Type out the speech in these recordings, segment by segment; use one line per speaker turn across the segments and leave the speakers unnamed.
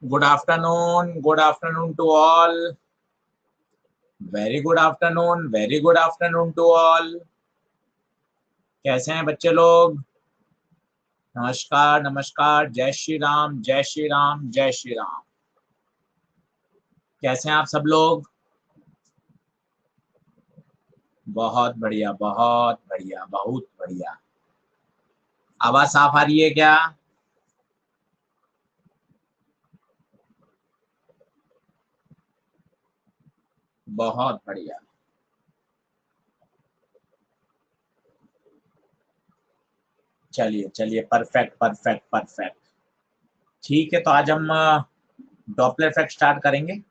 Good afternoon to all. Very good afternoon to all. कैसे हैं बच्चे लोग? नमस्कार नमस्कार, जय श्री राम जय श्री राम जय श्री राम। कैसे हैं आप सब लोग? बहुत बढ़िया बहुत बढ़िया बहुत बढ़िया। आवाज साफ आ रही है क्या? बहुत बढ़िया। चलिए चलिए, परफेक्ट परफेक्ट परफेक्ट। ठीक है, तो आज हम डॉपलर इफेक्ट स्टार्ट करेंगे।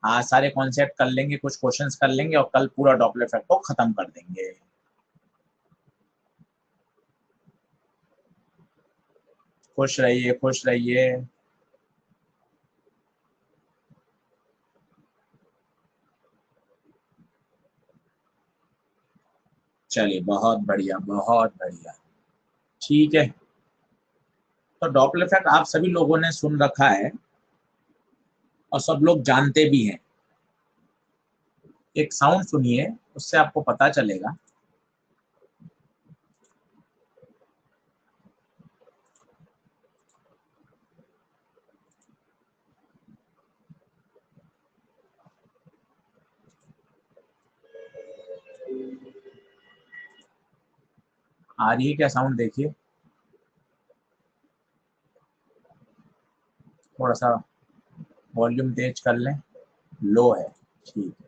आज सारे कॉन्सेप्ट कर लेंगे, कुछ क्वेश्चंस कर लेंगे और कल पूरा डॉपलर इफेक्ट को खत्म कर देंगे। खुश रहिए खुश रहिए। चलिए, बहुत बढ़िया बहुत बढ़िया। ठीक है, तो डॉपलर इफेक्ट आप सभी लोगों ने सुन रखा है और सब लोग जानते भी हैं। एक साउंड सुनिए, उससे आपको पता चलेगा। आ रही है क्या साउंड? देखिए, थोड़ा सा वॉल्यूम तेज कर लें। लो है, ठीक है।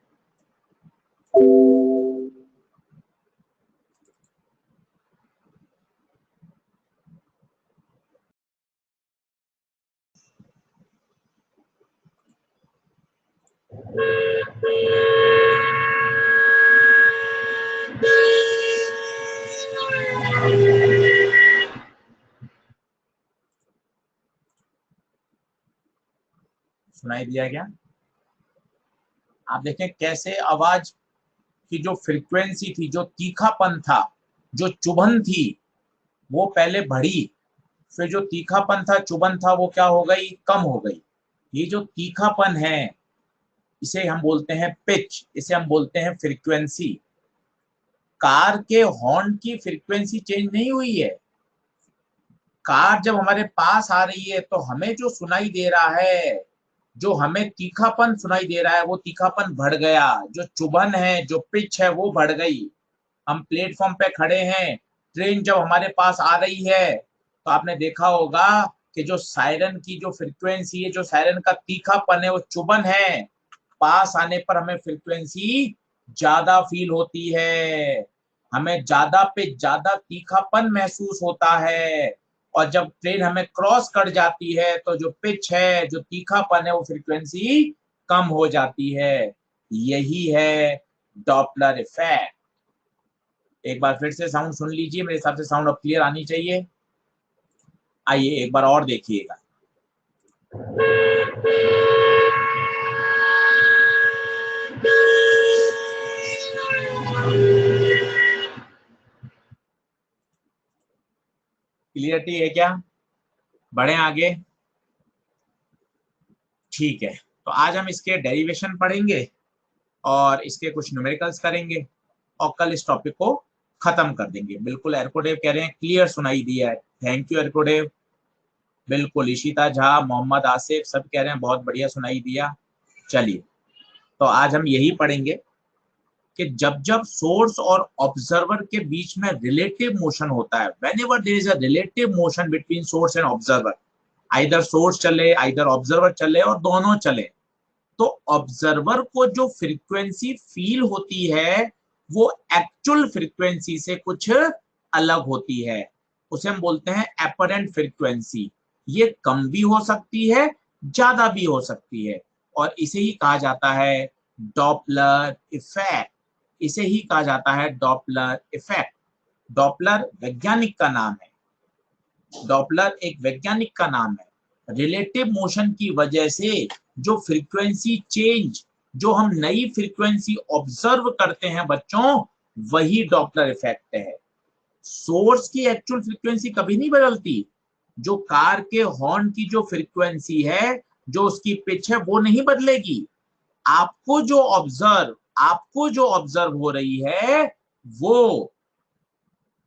सुनाई दिया क्या? आप देखें कैसे आवाज की जो फ्रीक्वेंसी थी, जो तीखापन था, जो चुभन थी, वो पहले बढ़ी, फिर जो तीखापन था, चुभन था, वो क्या हो गई? कम हो गई। ये जो तीखापन है, इसे हम बोलते हैं पिच, इसे हम बोलते हैं फ्रीक्वेंसी। कार के हॉर्न की फ्रीक्वेंसी चेंज नहीं हुई है। कार जब हमारे पास आ रही है तो हमें जो सुनाई दे रहा है, जो हमें तीखापन सुनाई दे रहा है, वो तीखापन बढ़ गया। जो चुभन है, जो पिच है, वो बढ़ गई। हम प्लेटफॉर्म पे खड़े हैं, ट्रेन जब हमारे पास आ रही है तो आपने देखा होगा कि जो सायरन की जो फ्रीक्वेंसी है, जो सायरन का तीखापन है, वो चुभन है। पास आने पर हमें फ्रीक्वेंसी ज्यादा फील होती है, हमें ज्यादा पे ज्यादा तीखापन महसूस होता है। और जब ट्रेन हमें क्रॉस कर जाती है तो जो पिच है, जो तीखापन है, वो फ्रीक्वेंसी कम हो जाती है। यही है डॉपलर इफेक्ट। एक बार फिर से साउंड सुन लीजिए, मेरे हिसाब से साउंड अब क्लियर आनी चाहिए। आइए एक बार और देखिएगा। क्लियरिटी है क्या? बढ़े आगे? ठीक है, तो आज हम इसके डेरिवेशन पढ़ेंगे और इसके कुछ न्यूमेरिकल्स करेंगे और कल इस टॉपिक को खत्म कर देंगे। बिल्कुल, एरकोडेव कह रहे हैं क्लियर सुनाई दिया है। थैंक यू एरकोडेव। बिल्कुल, इशिता झा, मोहम्मद आसिफ सब कह रहे हैं बहुत बढ़िया सुनाई दिया। चलिए, तो आज हम यही पढ़ेंगे कि जब जब सोर्स और ऑब्जर्वर के बीच में रिलेटिव मोशन होता है, whenever there is a relative motion between source and observer, either source चले, आइदर ऑब्जर्वर चले और दोनों चले, तो ऑब्जर्वर को जो फ्रीक्वेंसी फील होती है, वो एक्चुअल फ्रीक्वेंसी से कुछ अलग होती है। उसे हम बोलते हैं एपरेंट फ्रीक्वेंसी। ये कम भी हो सकती है, ज्यादा भी हो सकती है, और इसे ही कहा जाता है डॉपलर इफेक्ट। इसे ही कहा जाता है डॉपलर इफेक्ट। डॉपलर वैज्ञानिक का नाम है। डॉपलर एक वैज्ञानिक का नाम है। रिलेटिव मोशन की वजह से जो फ्रीक्वेंसी चेंज, जो हम नई फ्रीक्वेंसी ऑब्जर्व करते हैं बच्चों, वही डॉपलर इफेक्ट है। सोर्स की एक्चुअल फ्रीक्वेंसी कभी नहीं बदलती। जो कार के हॉर्न की जो फ्रीक्वेंसी है, जो उसकी पिच है, वो नहीं बदलेगी। आपको जो ऑब्जर्व हो रही है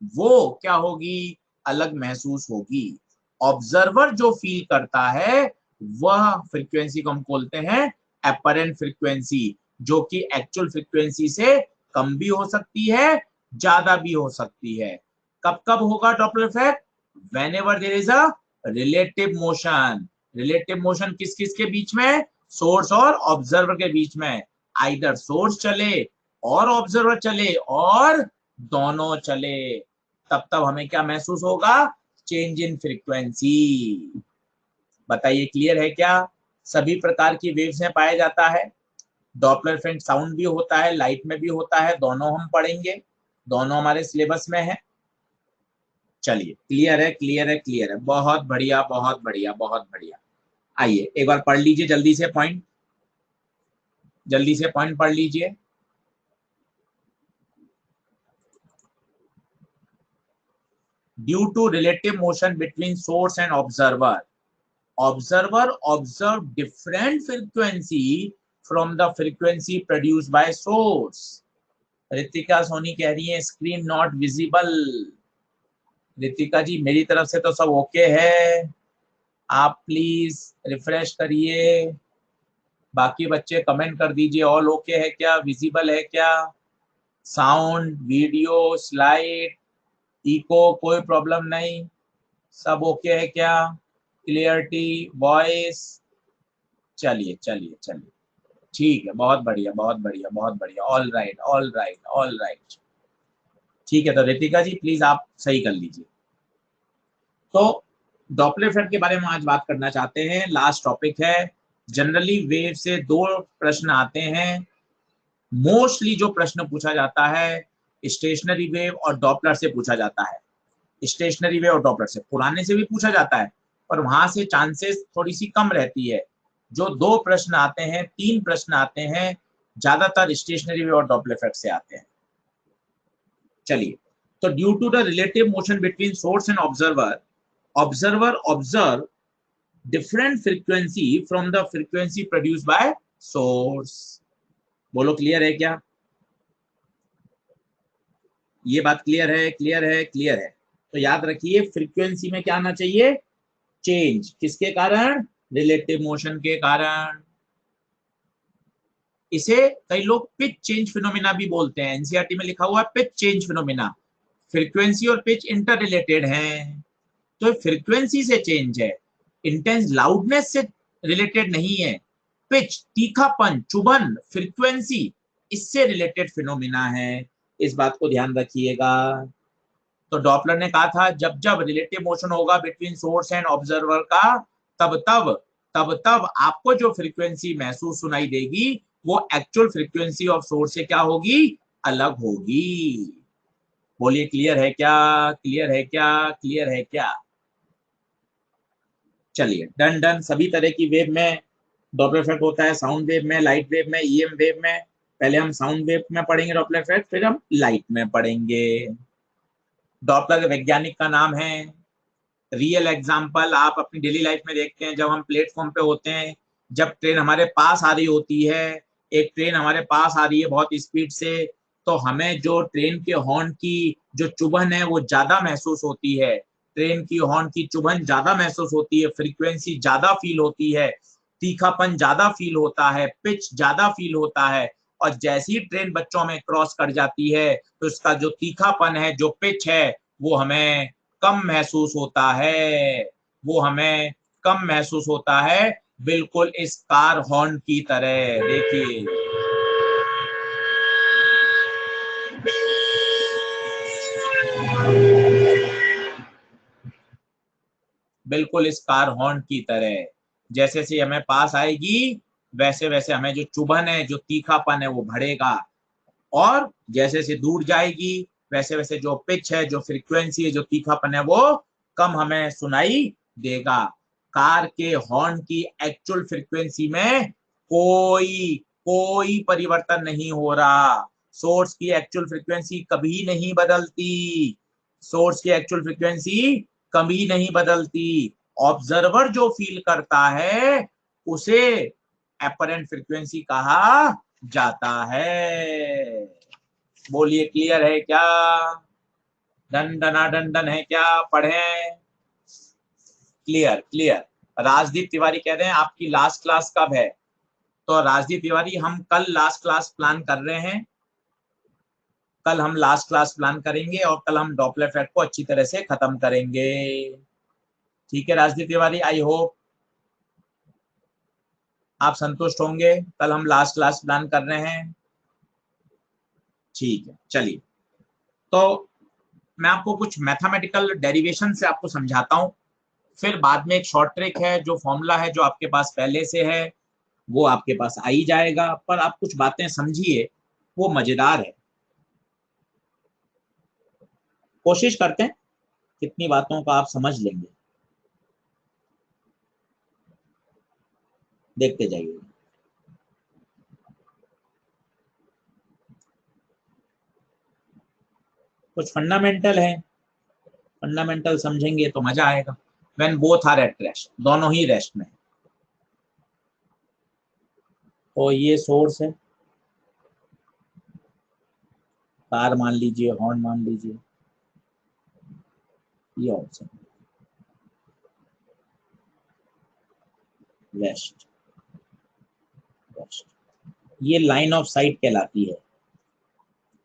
वो क्या होगी, अलग महसूस होगी। ऑब्जर्वर जो फील करता है वह फ्रीक्वेंसी को हम बोलते हैं अपरेंट फ्रीक्वेंसी, जो कि एक्चुअल फ्रीक्वेंसी से कम भी हो सकती है, ज्यादा भी हो सकती है। कब कब होगा Doppler effect? Whenever there is a relative motion. Relative motion किस किस के बीच में? सोर्स और ऑब्जर्वर के बीच में। आइदर सोर्स चले और ऑब्जर्वर चले और दोनों चले, तब हमें क्या महसूस होगा? Change in frequency. बताइए क्लियर है क्या? सभी प्रकार की वेव्स में पाया जाता है। डॉपलर इफेक्ट साउंड भी होता है, लाइट में भी होता है, दोनों हम पढ़ेंगे, दोनों हमारे सिलेबस में है। चलिए क्लियर है, क्लियर है, क्लियर है, बहुत बढ़िया, बहुत बढ़िया, बहुत बढ़िया। आइए एक बार पढ़ लीजिए जल्दी से पॉइंट, जल्दी से पॉइंट पढ़ लीजिए। Due to relative motion between source and observer, observer observe different frequency from the frequency produced by source। Ritika Soni कह रही है screen not visible. Ritika ji मेरी तरफ से तो सब ओके है, आप प्लीज रिफ्रेश करिए, बाकी बच्चे कमेंट कर दीजिए ऑल ओके है क्या, विजिबल है क्या, साउंड, वीडियो, स्लाइड, इको, कोई प्रॉब्लम नहीं, सब ओके है क्या, क्लियरिटी, वॉइस। चलिए चलिए चलिए, ठीक है, बहुत बढ़िया, बहुत बढ़िया, बहुत बढ़िया, all right, all right, all right. ठीक है, तो रितिका जी प्लीज आप सही कर लीजिए। तो डॉपलर इफेक्ट के बारे में आज बात करना चाहते हैं, लास्ट टॉपिक है। जनरली वेव से दो प्रश्न आते हैं, मोस्टली जो प्रश्न पूछा जाता है स्टेशनरी वेव और डॉपलर से पूछा जाता है। स्टेशनरी वेव और डॉपलर से, पुराने से भी पूछा जाता है, पर वहां से चांसेस थोड़ी सी कम रहती है। जो दो प्रश्न आते हैं, तीन प्रश्न आते हैं, ज्यादातर स्टेशनरी वेव और डॉपलर इफेक्ट से आते हैं। चलिए, तो due to the relative motion between source and observer, observer observe different frequency from the frequency produce by source. बोलो क्लियर है क्या? ये बात क्लियर है, क्लियर है, क्लियर है। तो याद रखिए फ्रीक्वेंसी में क्या आना चाहिए? चेंज। किसके कारण? रिलेटिव मोशन के कारण। इसे कई लोग पिच चेंज फिनोमिना भी बोलते हैं, एनसीईआरटी में लिखा हुआ है पिच चेंज फिनोमिना। फ्रीक्वेंसी और पिच इंटर रिलेटेड हैं, तो फ्रीक्वेंसी से चेंज है, इंटेंस लाउडनेस से रिलेटेड नहीं है। पिच, तीखापन, चुभन, फ्रीक्वेंसी, इससे रिलेटेड फिनोमिना है, इस बात को ध्यान रखिएगा। तो डॉपलर ने कहा था जब जब रिलेटिव मोशन होगा बिटवीन सोर्स एंड ऑब्जर्वर का, तब तब आपको जो फ्रीक्वेंसी महसूस सुनाई देगी वो एक्चुअल फ्रीक्वेंसी ऑफ सोर्स से क्या होगी? अलग होगी। बोलिए क्लियर है क्या, क्लियर है क्या, क्लियर है क्या? चलिए डन डन। सभी तरह की वेव में डॉपलर इफेक्ट होता है, साउंड वेव में, लाइट वेव में, ईएम वेव में। पहले हम साउंड वेव में पढ़ेंगे डॉपलर इफेक्ट, फिर हम लाइट में पढ़ेंगे। डॉपलर के वैज्ञानिक का नाम है, रियल एग्जाम्पल आप अपनी डेली लाइफ में देखते हैं, जब हम प्लेटफॉर्म पे होते हैं, जब ट्रेन हमारे पास आ रही होती है, एक ट्रेन हमारे पास आ रही है बहुत स्पीड से, तो हमें जो ट्रेन के हॉर्न की जो चुभन है वो ज्यादा महसूस होती है। ट्रेन की हॉर्न की चुभन ज्यादा महसूस होती है, फ्रीक्वेंसी ज्यादा फील होती है, तीखापन ज्यादा फील होता है, पिच ज्यादा फील होता है। और जैसी ही ट्रेन बच्चों में क्रॉस कर जाती है तो इसका जो तीखापन है, जो पिच है, वो हमें कम महसूस होता है, वो हमें कम महसूस होता है, बिल्कुल इस कार हॉर्न की तरह। देखिए बिल्कुल इस कार हॉर्न की तरह, जैसे जैसे हमें पास आएगी वैसे वैसे हमें जो चुभन है, जो तीखापन है, वो बढ़ेगा। और जैसे जैसे दूर जाएगी वैसे वैसे जो पिच है, जो फ्रीक्वेंसी है, जो तीखापन है, वो कम हमें सुनाई देगा। कार के हॉर्न की एक्चुअल फ्रीक्वेंसी में कोई कोई परिवर्तन नहीं हो रहा। सोर्स की एक्चुअल फ्रीक्वेंसी कभी नहीं बदलती, सोर्स की एक्चुअल फ्रीक्वेंसी कभी नहीं बदलती। ऑब्जर्वर जो फील करता है उसे अपरेंट फ्रीक्वेंसी कहा जाता है। बोलिए क्लियर है क्या? डन डना डन डन है क्या? पढ़ें। Clear clear. राजदीप तिवारी कह रहे हैं आपकी लास्ट क्लास कब है? तो राजदीप तिवारी हम कल लास्ट क्लास प्लान कर रहे हैं। कल हम लास्ट क्लास प्लान करेंगे और कल हम डॉपलर इफेक्ट को अच्छी तरह से खत्म करेंगे। ठीक है राजदीप तिवारी, आई होप आप संतुष्ट होंगे। कल हम लास्ट क्लास प्लान कर रहे हैं। ठीक है चलिए, तो मैं आपको कुछ मैथमेटिकल डेरिवेशन से आपको समझाता हूं, फिर बाद में एक शॉर्ट ट्रिक है, जो फॉर्मूला है जो आपके पास पहले से है वो आपके पास आ ही जाएगा, पर आप कुछ बातें समझिए, वो मजेदार है। कोशिश करते हैं कितनी बातों का आप समझ लेंगे, देखते जाइए। कुछ फंडामेंटल है, फंडामेंटल समझेंगे तो मजा आएगा। When both are at rest, दोनों ही रेस्ट में। तो ये सोर्स है, कार मान लीजिए, हॉर्न मान लीजिए, ये ऑप्शन रेस्ट, रेस्ट। ये लाइन ऑफ साइट कहलाती है,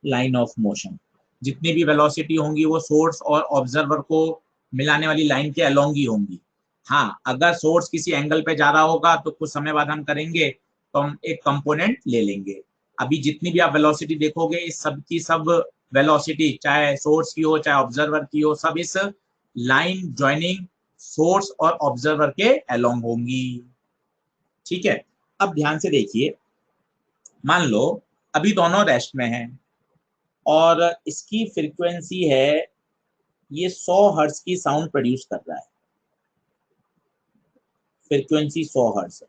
लाइन ऑफ मोशन। जितनी भी वेलोसिटी होंगी वो सोर्स और ऑब्जर्वर को मिलाने वाली लाइन के अलोंग ही होंगी। हाँ, अगर सोर्स किसी एंगल पे जा रहा होगा तो कुछ समय बाद हम करेंगे तो हम एक कंपोनेंट ले लेंगे। अभी जितनी भी आप वेलोसिटी देखोगे, इस सब की सब वेलोसिटी चाहे सोर्स की हो चाहे ऑब्जर्वर की हो, सब इस लाइन ज्वाइनिंग सोर्स और ऑब्जर्वर के अलोंग होंगी। ठीक है, अब ध्यान से देखिए, मान लो अभी दोनों रेस्ट में हैं और इसकी फ्रीक्वेंसी है, ये 100 हर्ट्ज की साउंड प्रोड्यूस कर रहा है, फ्रीक्वेंसी 100 हर्ट्ज है।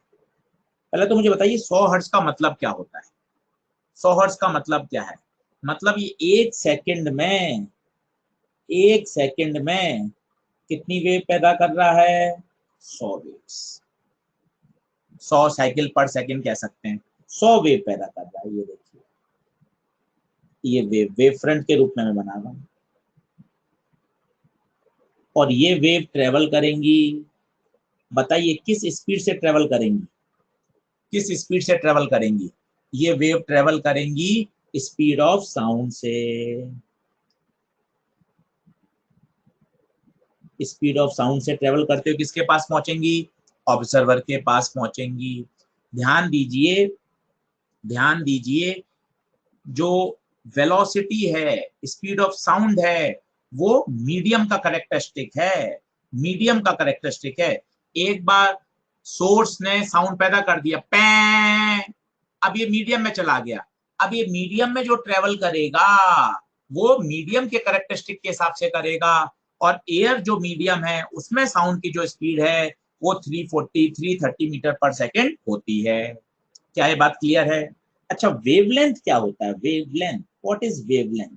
पहले तो मुझे बताइए 100 हर्ट्ज का मतलब क्या होता है? 100 हर्ट्ज का मतलब क्या है? मतलब ये एक सेकंड में कितनी वेव पैदा कर रहा है? 100 वेव्स। 100 साइकिल पर सेकंड कह सकते हैं, 100 वेव पैदा कर रहा है। ये देखिए, ये वेव फ्रंट के रूप में मैं बना रहा हूं, और ये वेव ट्रेवल करेंगी। बताइए किस स्पीड से ट्रेवल करेंगी? किस स्पीड से ट्रेवल करेंगी? ये वेव ट्रेवल करेंगी स्पीड ऑफ साउंड से। स्पीड ऑफ साउंड से ट्रेवल करते हुए किसके पास पहुंचेंगी? ऑब्जर्वर के पास पहुंचेंगी। ध्यान दीजिए, ध्यान दीजिए, जो वेलोसिटी है, स्पीड ऑफ साउंड है, वो मीडियम का करेक्टरिस्टिक है, मीडियम का करेक्टरिस्टिक है। एक बार सोर्स ने साउंड पैदा कर दिया, पैं, अब ये मीडियम में चला गया। अब ये मीडियम में जो ट्रेवल करेगा वो मीडियम के करेक्टरिस्टिक के हिसाब से करेगा, और एयर जो मीडियम है उसमें साउंड की जो स्पीड है वो 330 मीटर पर सेकेंड होती है। क्या ये बात क्लियर है? अच्छा, वेवलेंथ क्या होता है? Wavelength, what is wavelength?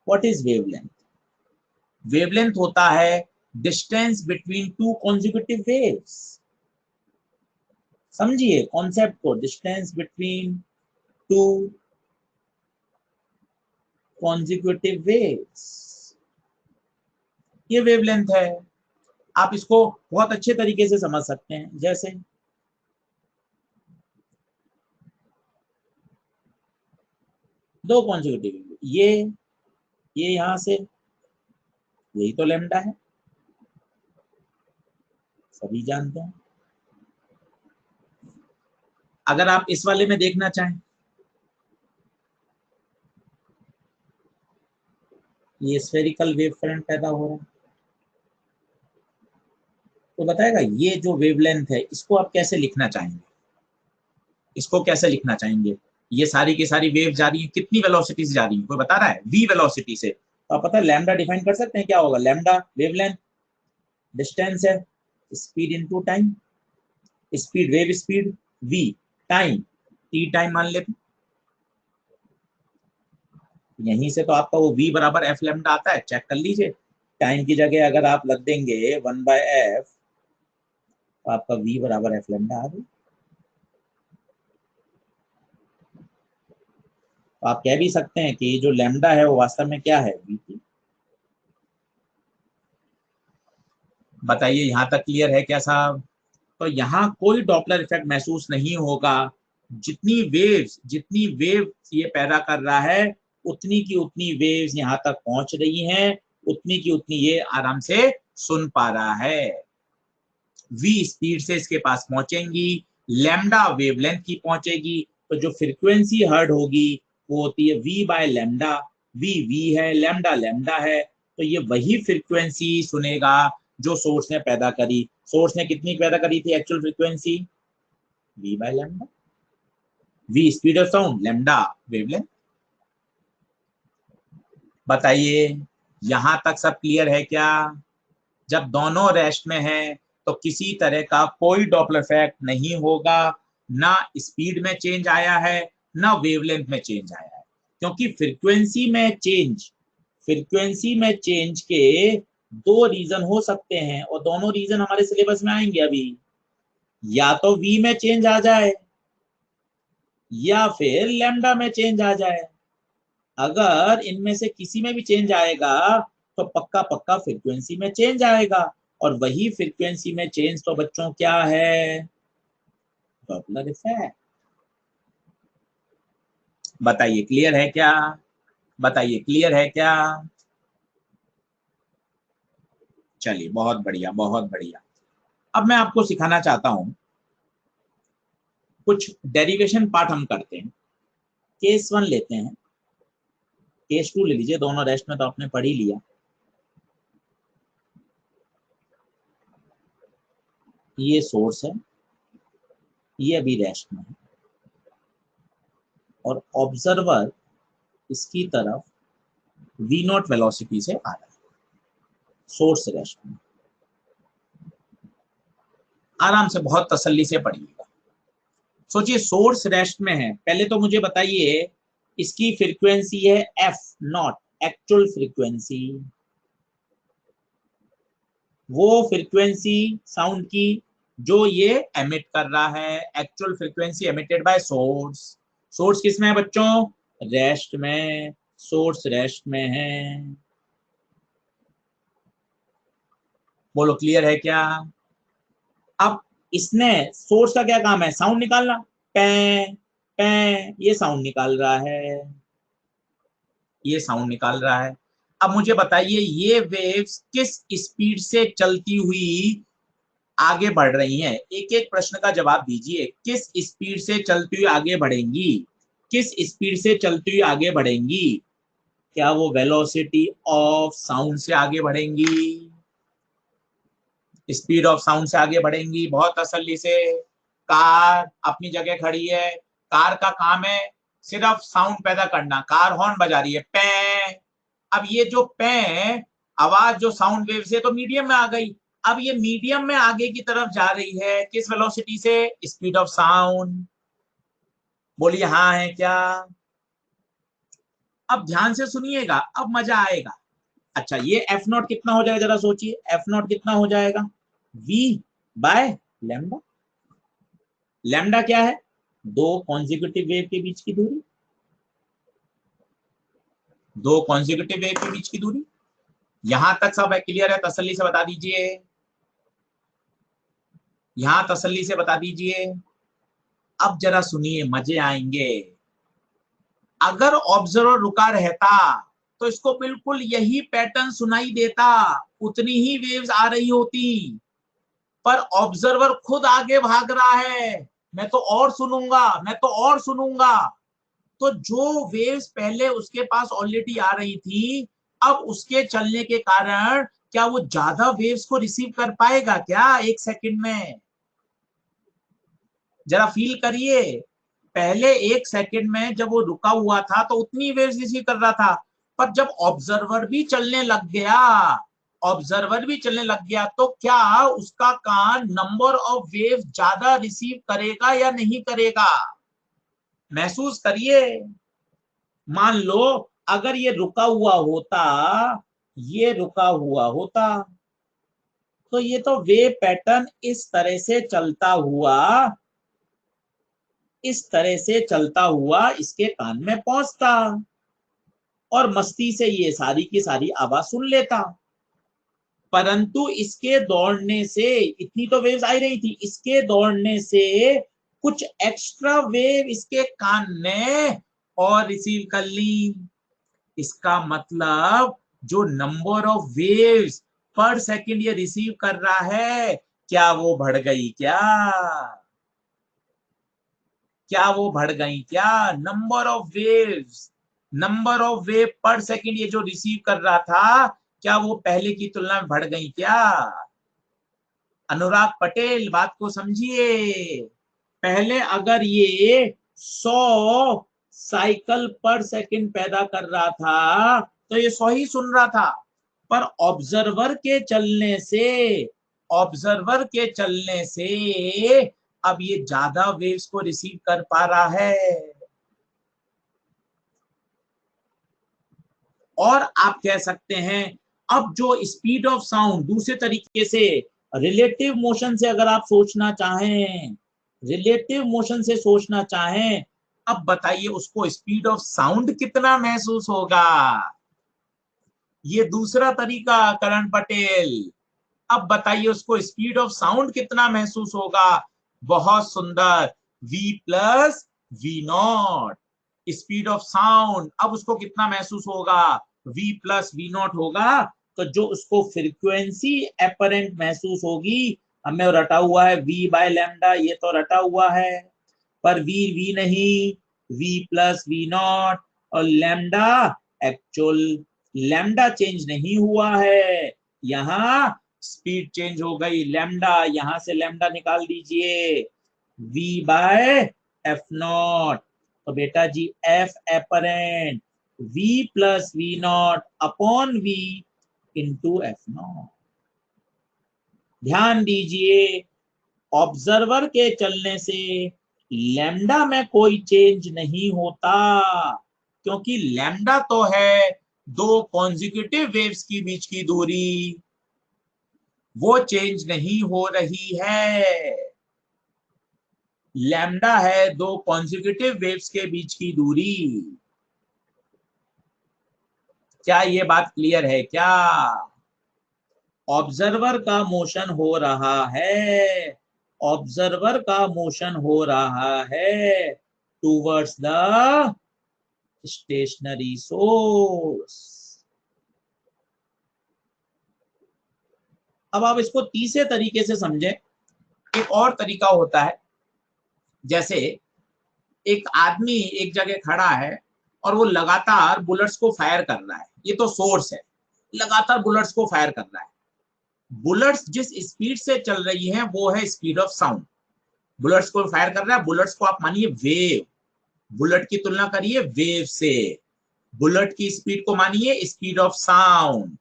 What is wavelength? Wavelength होता है distance between two consecutive waves. समझिए कॉन्सेप्ट को, distance between two consecutive waves, ये वेवलेंथ है। आप इसको बहुत अच्छे तरीके से समझ सकते हैं, जैसे दो कॉन्जिक्यूटिव, ये यहां से, यही तो लैम्डा है, सभी जानते हैं। अगर आप इस वाले में देखना चाहें, ये स्फेरिकल वेव फ्रंट पैदा हो रहा है, तो बताएगा ये जो वेवलेंथ है इसको आप कैसे लिखना चाहेंगे? इसको कैसे लिखना चाहेंगे? ये सारी की सारी वेव जा रही है, कितनी वेलोसिटी से जा रही है? कोई बता रहा है? v वेलोसिटी से। तो आप पता है लैम्डा डिफाइन कर सकते हैं, क्या होगा? लैम्डा वेवलेंथ, डिस्टेंस है, speed into time, speed wave speed, v time, t time मान लेते। यहीं से तो आपका वो v बराबर f लैम्डा आता है, चेक कर लीजिए। टाइम की जगह अगर आप लग देंगे 1/f, तो आपका v बराबर f लैम्डा आ गई। तो आप कह भी सकते हैं कि जो लैम्डा है वो वास्तव में क्या है, v। बताइए यहां तक क्लियर है क्या साहब? तो यहाँ कोई डॉपलर इफेक्ट महसूस नहीं होगा। जितनी वेव्स ये पैदा कर रहा है, उतनी की उतनी वेव्स यहाँ तक पहुंच रही हैं, उतनी की उतनी ये आराम से सुन पा रहा है। v स्पीड से इसके पास पहुंचेंगी, लैम्डा वेवलेंथ की पहुंचेगी, तो जो फ्रीक्वेंसी हर्ड होगी वो होती है v बाय लैम्डा। v है, लैम्डा लैम्डा है, तो ये वही फ्रीक्वेंसी सुनेगा जो सोर्स ने पैदा करी। सोर्स ने कितनी पैदा करी थी actual frequency? v by lambda. v speed of sound, lambda wavelength. बताइए यहां तक सब क्लियर है क्या? जब दोनों रेस्ट में है तो किसी तरह का कोई डॉपलर इफेक्ट नहीं होगा, ना स्पीड में चेंज आया है ना वेवलेंथ में चेंज आया है, क्योंकि फ्रीक्वेंसी में चेंज के दो रीजन हो सकते हैं, और दोनों रीजन हमारे सिलेबस में आएंगे अभी। या तो v में चेंज आ जाए या फिर लैम्डा में चेंज आ जाए। अगर इनमें से किसी में भी चेंज आएगा तो पक्का पक्का फ्रीक्वेंसी में चेंज आएगा, और वही फ्रीक्वेंसी में चेंज तो बच्चों क्या है? Doppler effect. बताइए क्लियर है क्या? बताइए क्लियर है क्या? चलिए बहुत बढ़िया बहुत बढ़िया। अब मैं आपको सिखाना चाहता हूं, कुछ डेरिवेशन पार्ट हम करते हैं। केस 1 लेते हैं, केस 2 ले लीजिए, दोनों रेस्ट में तो आपने पढ़ ही लिया। ये सोर्स है, ये अभी रेस्ट में है, और ऑब्जर्वर इसकी तरफ v0 वेलोसिटी से आ रहा है। सोर्स रेस्ट में, आराम से बहुत तसल्ली से पढ़िएगा। सोचिए सोर्स रेस्ट में है, पहले तो मुझे बताइए इसकी फ्रीक्वेंसी है f0, एक्चुअल फ्रीक्वेंसी। वो फ्रीक्वेंसी साउंड की जो ये एमिट कर रहा है, actual frequency emitted by source. Source किस में है बच्चों? रेस्ट में। सोर्स रेस्ट में है। बोलो क्लियर है क्या? अब इसने, सोर्स का क्या काम है? साउंड निकालना। पै पै, ये साउंड निकाल रहा है, ये साउंड निकाल रहा है। अब मुझे बताइए ये वेव्स किस स्पीड से चलती हुई आगे बढ़ रही हैं? एक एक प्रश्न का जवाब दीजिए। किस स्पीड से चलती हुई आगे बढ़ेंगी? किस स्पीड से चलती हुई आगे बढ़ेंगी? क्या वो वेलोसिटी ऑफ साउंड से आगे बढ़ेंगी? स्पीड ऑफ साउंड से आगे बढ़ेंगी। बहुत तसल्ली से। कार अपनी जगह खड़ी है, कार का काम है सिर्फ साउंड पैदा करना। कार हॉर्न बजा रही है, पै। अब ये जो पै आवाज जो साउंड वेव से तो मीडियम में आ गई, अब ये मीडियम में आगे की तरफ जा रही है किस वेलोसिटी से? Speed of sound. बोलिए हाँ है क्या? अब ध्यान से सुनिएगा, अब मजा आएगा। अच्छा ये f0 कितना हो जाएगा जरा सोचिए, f0 कितना हो जाएगा? v by lambda. लैम्डा क्या है? दो कॉन्जिक्यूटिव वेव के बीच की दूरी। दो कॉन्जिक्यूटिव वेव के बीच की दूरी। यहां तक सब क्लियर है? तसल्ली से बता दीजिए, यहां तसल्ली से बता दीजिए। अब जरा सुनिए, मजे आएंगे। अगर ऑब्जर्वर रुका रहता तो इसको बिल्कुल यही पैटर्न सुनाई देता, उतनी ही वेव्स आ रही होती, पर ऑब्जर्वर खुद आगे भाग रहा है। मैं तो और सुनूंगा, मैं तो और सुनूंगा। तो जो वेव्स पहले उसके पास ऑलरेडी आ रही थी, अब उसके चलने के कारण क्या वो ज्यादा वेव्स को रिसीव कर पाएगा क्या एक सेकंड में? जरा फील करिए। पहले एक सेकंड में जब वो रुका हुआ था तो उतनी वेव्स रिसीव कर रहा था, पर जब ऑब्जर्वर भी चलने लग गया, ऑब्जर्वर भी चलने लग गया, तो क्या उसका कान नंबर ऑफ वेव ज्यादा रिसीव करेगा या नहीं करेगा? महसूस करिए। मान लो अगर ये रुका हुआ होता ये रुका हुआ होता। तो ये तो वेव पैटर्न इस तरह से चलता हुआ, इस तरह से चलता हुआ इसके कान में पहुंचता और मस्ती से ये सारी की सारी आवाज सुन लेता। परंतु इसके दौड़ने से, इतनी तो वेव्स आ रही थी, इसके दौड़ने से कुछ एक्स्ट्रा वेव इसके कान ने और रिसीव कर ली। इसका मतलब जो नंबर ऑफ वेव्स पर सेकंड ये रिसीव कर रहा है, क्या वो बढ़ गई क्या? क्या वो बढ़ गई क्या? Number of waves, number of wave पर सेकंड ये जो रिसीव कर रहा था, क्या वो पहले की तुलना में बढ़ गई क्या? अनुराग पटेल, बात को समझिए। पहले अगर ये 100 साइकिल पर सेकंड पैदा कर रहा था तो ये 100 ही सुन रहा था। पर ऑब्जर्वर के चलने से, ऑब्जर्वर के चलने से अब ये ज्यादा वेव्स को रिसीव कर पा रहा है। और आप कह सकते हैं अब जो स्पीड ऑफ साउंड, दूसरे तरीके से रिलेटिव मोशन से अगर आप सोचना चाहें, रिलेटिव मोशन से सोचना चाहें, अब बताइए उसको स्पीड ऑफ साउंड कितना महसूस होगा? ये दूसरा तरीका करण पटेल। अब बताइए उसको स्पीड ऑफ साउंड कितना महसूस होगा? बहुत सुंदर, v plus we naught speed of sound. अब उसको कितना महसूस होगा? v प्लस वी नॉट होगा। तो जो उसको फ्रीक्वेंसी अपरेंट महसूस होगी, हमें रटा हुआ है v बाय लैम्डा, ये तो रटा हुआ है, पर v नहीं, v प्लस वी नॉट। और लैम्डा एक्चुअल, लैम्डा चेंज नहीं हुआ है, यहाँ स्पीड चेंज हो गई। लैम्डा, यहां से लैम्डा निकाल दीजिए, v बाय एफ नॉट। तो बेटा जी F apparent v plus we naught upon v into F naught. ध्यान दीजिए, ऑब्जर्वर के चलने से लैम्डा में कोई चेंज नहीं होता, क्योंकि लैम्डा तो है दो कॉन्जिक्यूटिव वेव्स की बीच की दूरी, वो चेंज नहीं हो रही है। लैम्डा है दो कॉन्जिक्यूटिव वेव्स के बीच की दूरी। क्या ये बात क्लियर है क्या? ऑब्जर्वर का मोशन हो रहा है, ऑब्जर्वर का मोशन हो रहा है टूवर्ड्स द स्टेशनरी सोर्स। अब आप इसको तीसरे तरीके से समझें। एक और तरीका होता है, जैसे एक आदमी एक जगह खड़ा है और वो लगातार बुलेट्स को फायर कर रहा है, ये तो सोर्स है, लगातार बुलेट्स को फायर कर रहा है। बुलेट्स जिस स्पीड से चल रही हैं वो है स्पीड ऑफ साउंड। बुलेट्स को फायर कर रहा है, बुलेट्स को आप मानिए वेव, बुलेट की तुलना करिए वेव से। बुलेट की स्पीड को मानिए स्पीड ऑफ साउंड,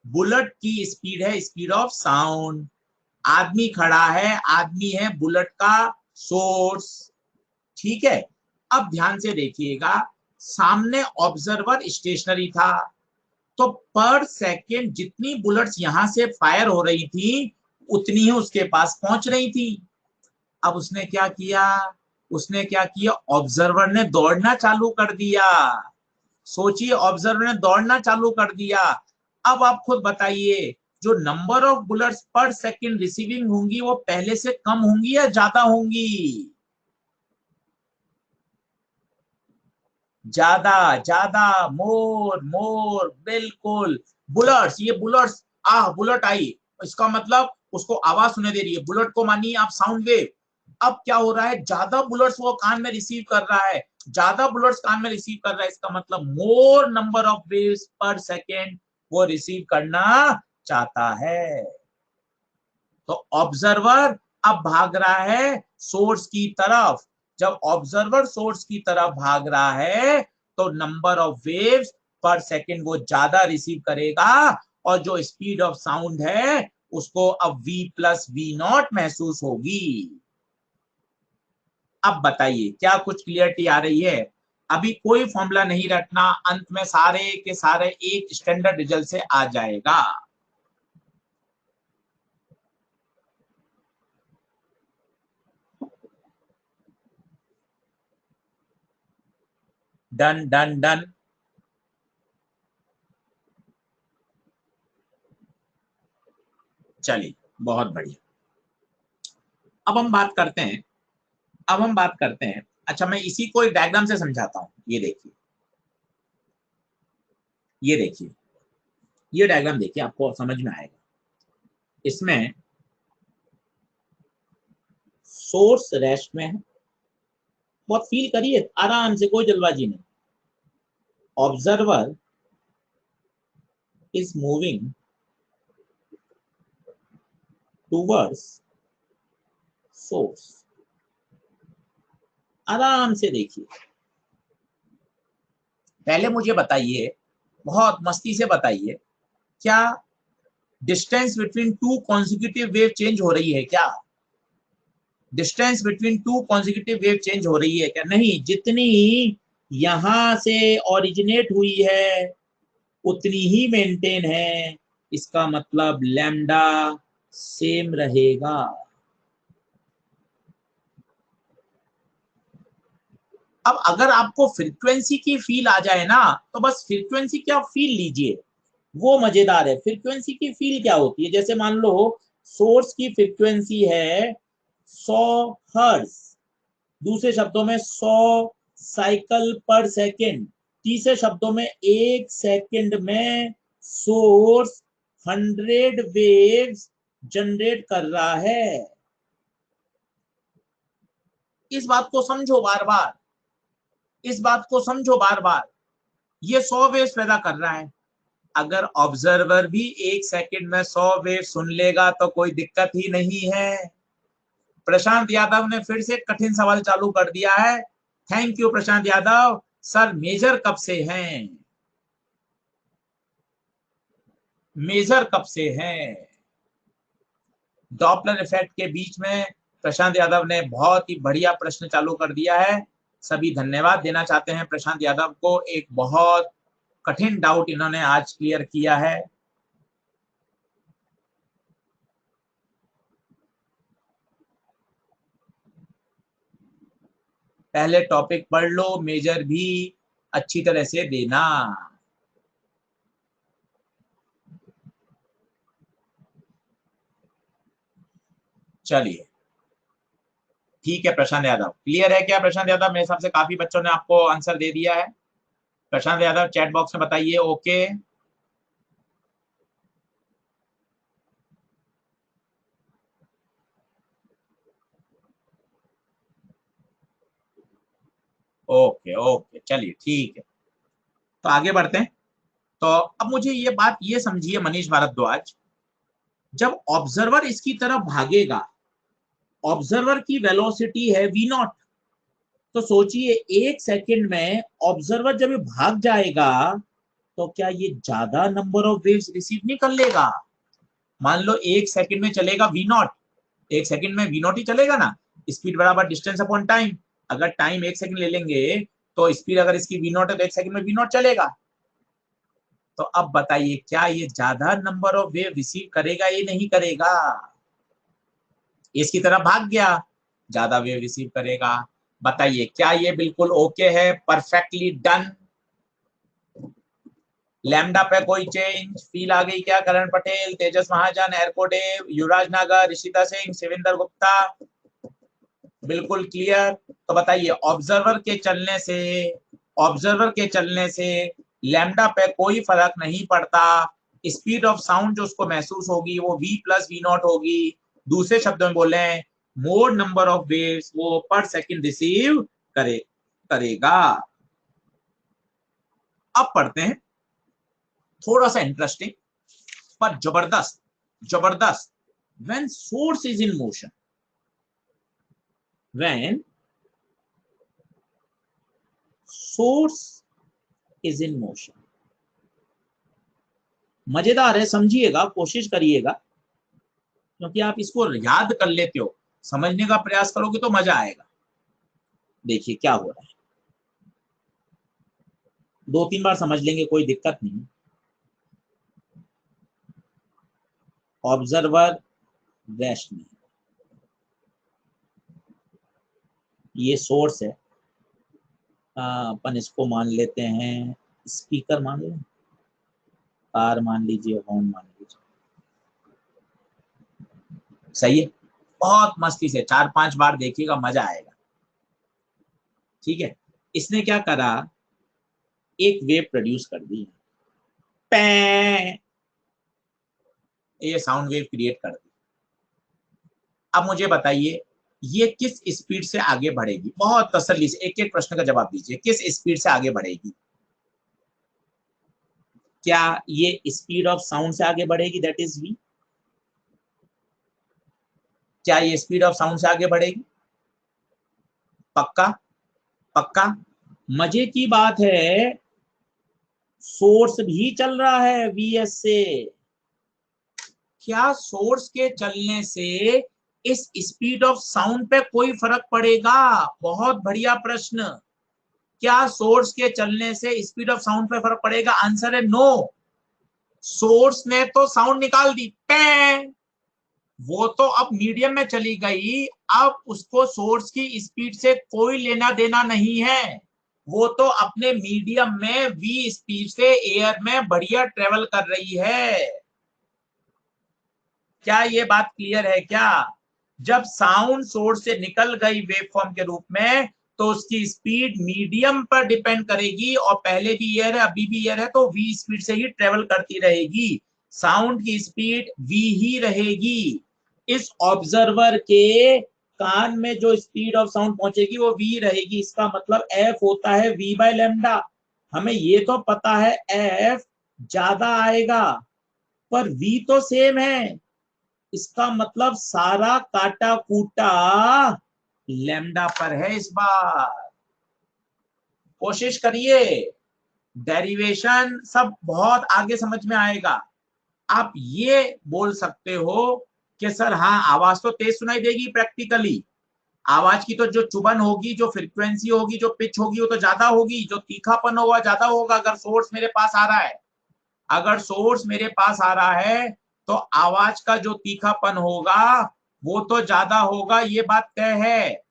बुलेट की स्पीड है स्पीड ऑफ साउंड। आदमी खड़ा है, आदमी है बुलेट का सोर्स, ठीक है। अब ध्यान से देखिएगा, सामने ऑब्जर्वर स्टेशनरी था, तो पर सेकेंड जितनी बुलेट्स यहां से फायर हो रही थी उतनी ही उसके पास पहुंच रही थी। अब उसने क्या किया, उसने क्या किया, ऑब्जर्वर ने दौड़ना चालू कर दिया। सोचिए, ऑब्जर्वर ने दौड़ना चालू कर दिया। अब आप खुद बताइए, जो नंबर ऑफ बुलेट्स पर सेकंड रिसीविंग होंगी वो पहले से कम होंगी या ज्यादा होंगी? ज्यादा, ज्यादा, मोर मोर, बिल्कुल। बुलेट्स, ये बुलेट्स, बुलेट आई, इसका मतलब उसको आवाज सुने दे रही है, बुलेट को मानिए आप साउंड वेव। अब क्या हो रहा है, ज्यादा बुलेट्स वो कान में रिसीव कर रहा है, ज्यादा बुलेट्स कान में रिसीव कर रहा है, इसका मतलब मोर नंबर ऑफ वेव्स पर सेकेंड वो रिसीव करना चाहता है। तो ऑब्जर्वर अब भाग रहा है सोर्स की तरफ। जब ऑब्जर्वर सोर्स की तरफ भाग रहा है तो नंबर ऑफ वेव्स पर सेकेंड वो ज्यादा रिसीव करेगा, और जो स्पीड ऑफ साउंड है उसको अब v प्लस वी नॉट महसूस होगी। अब बताइए क्या कुछ क्लियरिटी आ रही है? अभी कोई फॉर्मूला नहीं रटना, अंत में सारे के सारे एक स्टैंडर्ड रिजल्ट से आ जाएगा। Done done done. चलिए बहुत बढ़िया। अब हम बात करते हैं, अच्छा मैं इसी को एक डायग्राम से समझाता हूं। ये देखिए, ये देखिए, ये डायग्राम देखिए, आपको समझ में आएगा। इसमें सोर्स रेस्ट में है, बहुत फील करिए आराम से, कोई जल्दबाजी नहीं। Observer is moving towards source, आराम से देखिए। पहले मुझे बताइए, बहुत मस्ती से बताइए, क्या distance between two consecutive wave change हो रही है क्या? Distance between two consecutive wave change हो रही है क्या? नहीं, जितनी यहां से ओरिजिनेट हुई है उतनी ही मेंटेन है। इसका मतलब लैम्डा सेम रहेगा। अब अगर आपको फ्रीक्वेंसी की फील आ जाए ना, तो बस फ्रीक्वेंसी की आप फील लीजिए, वो मजेदार है। फ्रीक्वेंसी की फील क्या होती है? जैसे मान लो सोर्स की फ्रीक्वेंसी है 100 हर्ट्ज, दूसरे शब्दों में 100 साइकिल पर सेकेंड, तीसरे शब्दों में 1 सेकेंड में सोर्स 100 वेव्स जनरेट कर रहा है। इस बात को समझो बार बार, इस बात को समझो बार बार। ये 100 वेव्स पैदा कर रहा है। अगर ऑब्जर्वर भी 1 सेकेंड में 100 वेव सुन लेगा तो कोई दिक्कत ही नहीं है। प्रशांत यादव ने फिर से कठिन सवाल चालू कर दिया है। Thank you Prashant Yadav. Sir major कब से हैं? मेजर कब से हैं? डॉपलर इफेक्ट के बीच में प्रशांत यादव ने बहुत ही बढ़िया प्रश्न चालू कर दिया है। सभी धन्यवाद देना चाहते हैं प्रशांत यादव को, एक बहुत कठिन डाउट इन्होंने आज क्लियर किया है। पहले टॉपिक पढ़ लो, मेजर भी अच्छी तरह से देना। चलिए ठीक है। प्रशांत यादव क्लियर है क्या? प्रशांत यादव, मेरे हिसाब से काफी बच्चों ने आपको आंसर दे दिया है। प्रशांत यादव चैट बॉक्स में बताइए ओके। ओके ओके, चलिए ठीक है, तो आगे बढ़ते हैं। तो अब मुझे ये बात ये समझिए मनीष भारद्वाज, जब ऑब्जर्वर इसकी तरफ भागेगा, ऑब्जर्वर की वेलोसिटी है v0, तो सोचिए 1 सेकेंड में ऑब्जर्वर जब ये भाग जाएगा तो क्या ये ज्यादा नंबर ऑफ वेव्स रिसीव नहीं कर लेगा? मान लो 1 सेकेंड में चलेगा v0, 1 सेकेंड में v0 ही चलेगा ना, स्पीड बराबर डिस्टेंस अपॉन टाइम। अगर टाइम 1 सेकेंड ले लेंगे तो स्पीड अगर इसकी v0 है तो 1 सेकेंड में v0 चलेगा। तो अब बताइए क्या ये ज्यादा नंबर ऑफ वेव रिसीव करेगा या नहीं करेगा? इसकी तरफ भाग गया, ज्यादा वेव रिसीव करेगा। बताइए क्या ये बिल्कुल ओके है? Perfectly done. लैम्डा पे कोई चेंज फील आ गई क्या? करण पटेल, तेजस महाजन, एरकोडेव, युवराज नागर, ऋषिता सिंह, शिविंदर गुप्ता, बिल्कुल क्लियर। तो बताइए ऑब्जर्वर के चलने से लैम्डा पे कोई फर्क नहीं पड़ता। स्पीड ऑफ साउंड जो उसको महसूस होगी वो v प्लस v0 होगी। दूसरे शब्दों में बोले, मोर नंबर ऑफ वेव्स वो पर सेकंड रिसीव करेगा। अब पढ़ते हैं थोड़ा सा इंटरेस्टिंग पर जबरदस्त जबरदस्त। When source is in motion, when source is in motion, मजेदार है, समझिएगा, कोशिश करिएगा, क्योंकि आप इसको याद कर लेते हो, समझने का प्रयास करोगे तो मजा आएगा। देखिए क्या हो रहा है। 2-3 बार समझ लेंगे, कोई दिक्कत नहीं। ऑब्जर्वर रेस्ट में, ये सोर्स है। अपन इसको मान लेते हैं स्पीकर, मान लें, कार मान लीजिए, होम मान लीजिए, सही है। बहुत मस्ती से 4-5 बार देखिएगा, मजा आएगा। ठीक है, इसने क्या करा, एक वेव प्रोड्यूस कर दी, पै, ये साउंड वेव क्रिएट कर दी। अब मुझे बताइए ये किस स्पीड से आगे बढ़ेगी? बहुत तसल्ली से एक एक प्रश्न का जवाब दीजिए, किस स्पीड से आगे बढ़ेगी? क्या ये स्पीड ऑफ साउंड से आगे बढ़ेगी, दैट इज वी? क्या ये स्पीड ऑफ साउंड से आगे बढ़ेगी? पक्का? पक्का? मजे की बात है, सोर्स भी चल रहा है वीएस से। क्या सोर्स के चलने से इस स्पीड ऑफ साउंड पे कोई फर्क पड़ेगा? बहुत बढ़िया प्रश्न। क्या सोर्स के चलने से स्पीड ऑफ साउंड पे फर्क पड़ेगा? आंसर है नो। सोर्स ने तो साउंड निकाल दी, वो तो अब मीडियम में चली गई, अब उसको सोर्स की स्पीड से कोई लेना देना नहीं है। वो तो अपने मीडियम में वी स्पीड से एयर में बढ़िया ट्रेवल कर रही है। क्या ये बात क्लियर है क्या? जब साउंड सोर्स से निकल गई वेवफॉर्म के रूप में, तो उसकी स्पीड मीडियम पर डिपेंड करेगी, और पहले भी एयर है अभी भी एयर है, तो वी स्पीड से ही ट्रेवल करती रहेगी। साउंड की स्पीड वी ही रहेगी। इस ऑब्जर्वर के कान में जो स्पीड ऑफ साउंड पहुंचेगी वो वी रहेगी। इसका मतलब एफ होता है वी बाय लैम्डा। हमें ये तो पता है एफ ज्यादा आएगा, पर वी तो सेम है। इसका मतलब सारा काटा कूटा लैम्डा पर है इस बार। कोशिश करिए, डेरिवेशन सब बहुत आगे समझ में आएगा। आप ये बोल सकते हो कि सर हाँ, आवाज तो तेज सुनाई देगी प्रैक्टिकली, आवाज की तो जो चुभन होगी, जो फ्रीक्वेंसी होगी, जो पिच होगी, वो तो ज्यादा होगी, जो तीखापन होगा ज्यादा होगा। अगर सोर्स मेरे पास आ रहा है, अगर सोर्स मेरे पास आ रहा है, तो आवाज का जो तीखापन होगा वो तो ज्यादा होगा, ये बात तय है।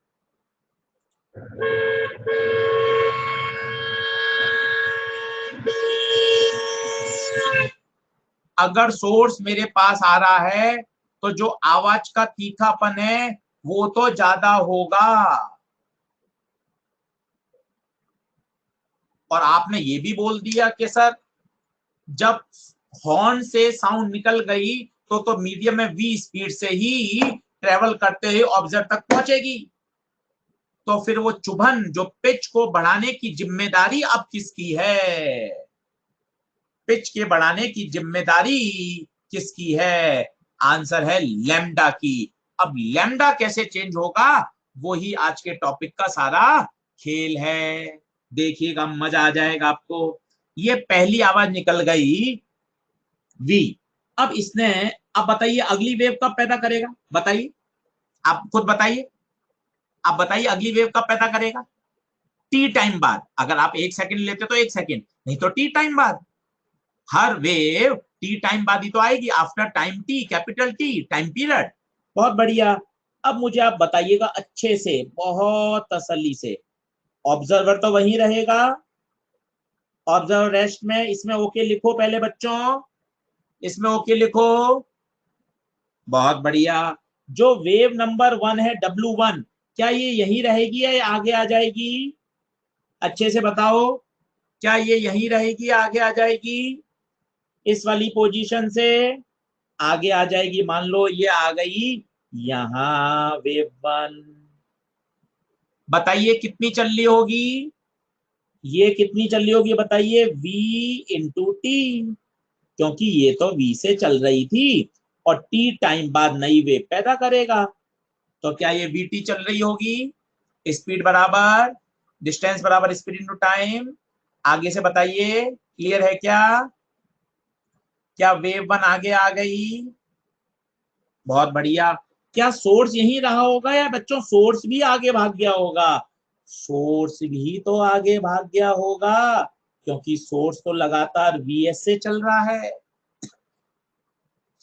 अगर सोर्स मेरे पास आ रहा है, तो जो आवाज का तीखापन है वो तो ज्यादा होगा। और आपने ये भी बोल दिया कि सर जब हॉर्न से साउंड निकल गई, तो मीडियम में वी स्पीड से ही ट्रेवल करते हुए ऑब्जर्व तक पहुंचेगी। तो फिर वो चुभन, जो पिच को बढ़ाने की जिम्मेदारी अब किसकी है? पिच के बढ़ाने की जिम्मेदारी किसकी है? आंसर है लैम्डा की। अब लैम्डा कैसे चेंज होगा, वो ही आज के टॉपिक का सारा खेल है। देखिएगा, मजा आ जाएगा आपको। ये पहली आवाज निकल गई वी। अब इसने, अब बताइए अगली वेव कब पैदा करेगा? बताइए, आप खुद बताइए, आप बताइए अगली वेव कब पैदा करेगा? टी टाइम बाद। अगर आप 1 सेकंड लेते तो 1 सेकंड, नहीं तो टी टाइम बाद। हर वेव टी टाइम बाद ही तो आएगी, after time T, capital T, time period. बहुत बढ़िया। अब मुझे आप बताइएगा अच्छे से, बहुत तसल्ली से, ऑब्जर्वर तो वही रहेगा, ऑब्जर्वर रेस्ट में, इसमें ओके लिखो पहले बच्चों, इसमें ओके लिखो। बहुत बढ़िया। जो वेव नंबर 1 है W1, क्या ये यही रहेगी या आगे आ जाएगी? अच्छे से बताओ, क्या ये यही रहेगी या आगे आ जाएगी? इस वाली पोजीशन से आगे आ जाएगी। मान लो ये आ गई यहां वेव 1। बताइए कितनी चल रही होगी? ये कितनी चल रही होगी बताइए? V इंटू टी, क्योंकि ये तो V से चल रही थी, और T टाइम बाद नई वेव पैदा करेगा। तो क्या ये VT चल रही होगी? स्पीड बराबर डिस्टेंस बराबर स्पीड इंटू टाइम। आगे से बताइए, क्लियर है क्या? क्या वेव 1 आगे आ गई? बहुत बढ़िया। क्या सोर्स यही रहा होगा या बच्चों सोर्स भी आगे भाग गया होगा? सोर्स भी तो आगे भाग गया होगा, क्योंकि सोर्स तो लगातार Vs से चल रहा है,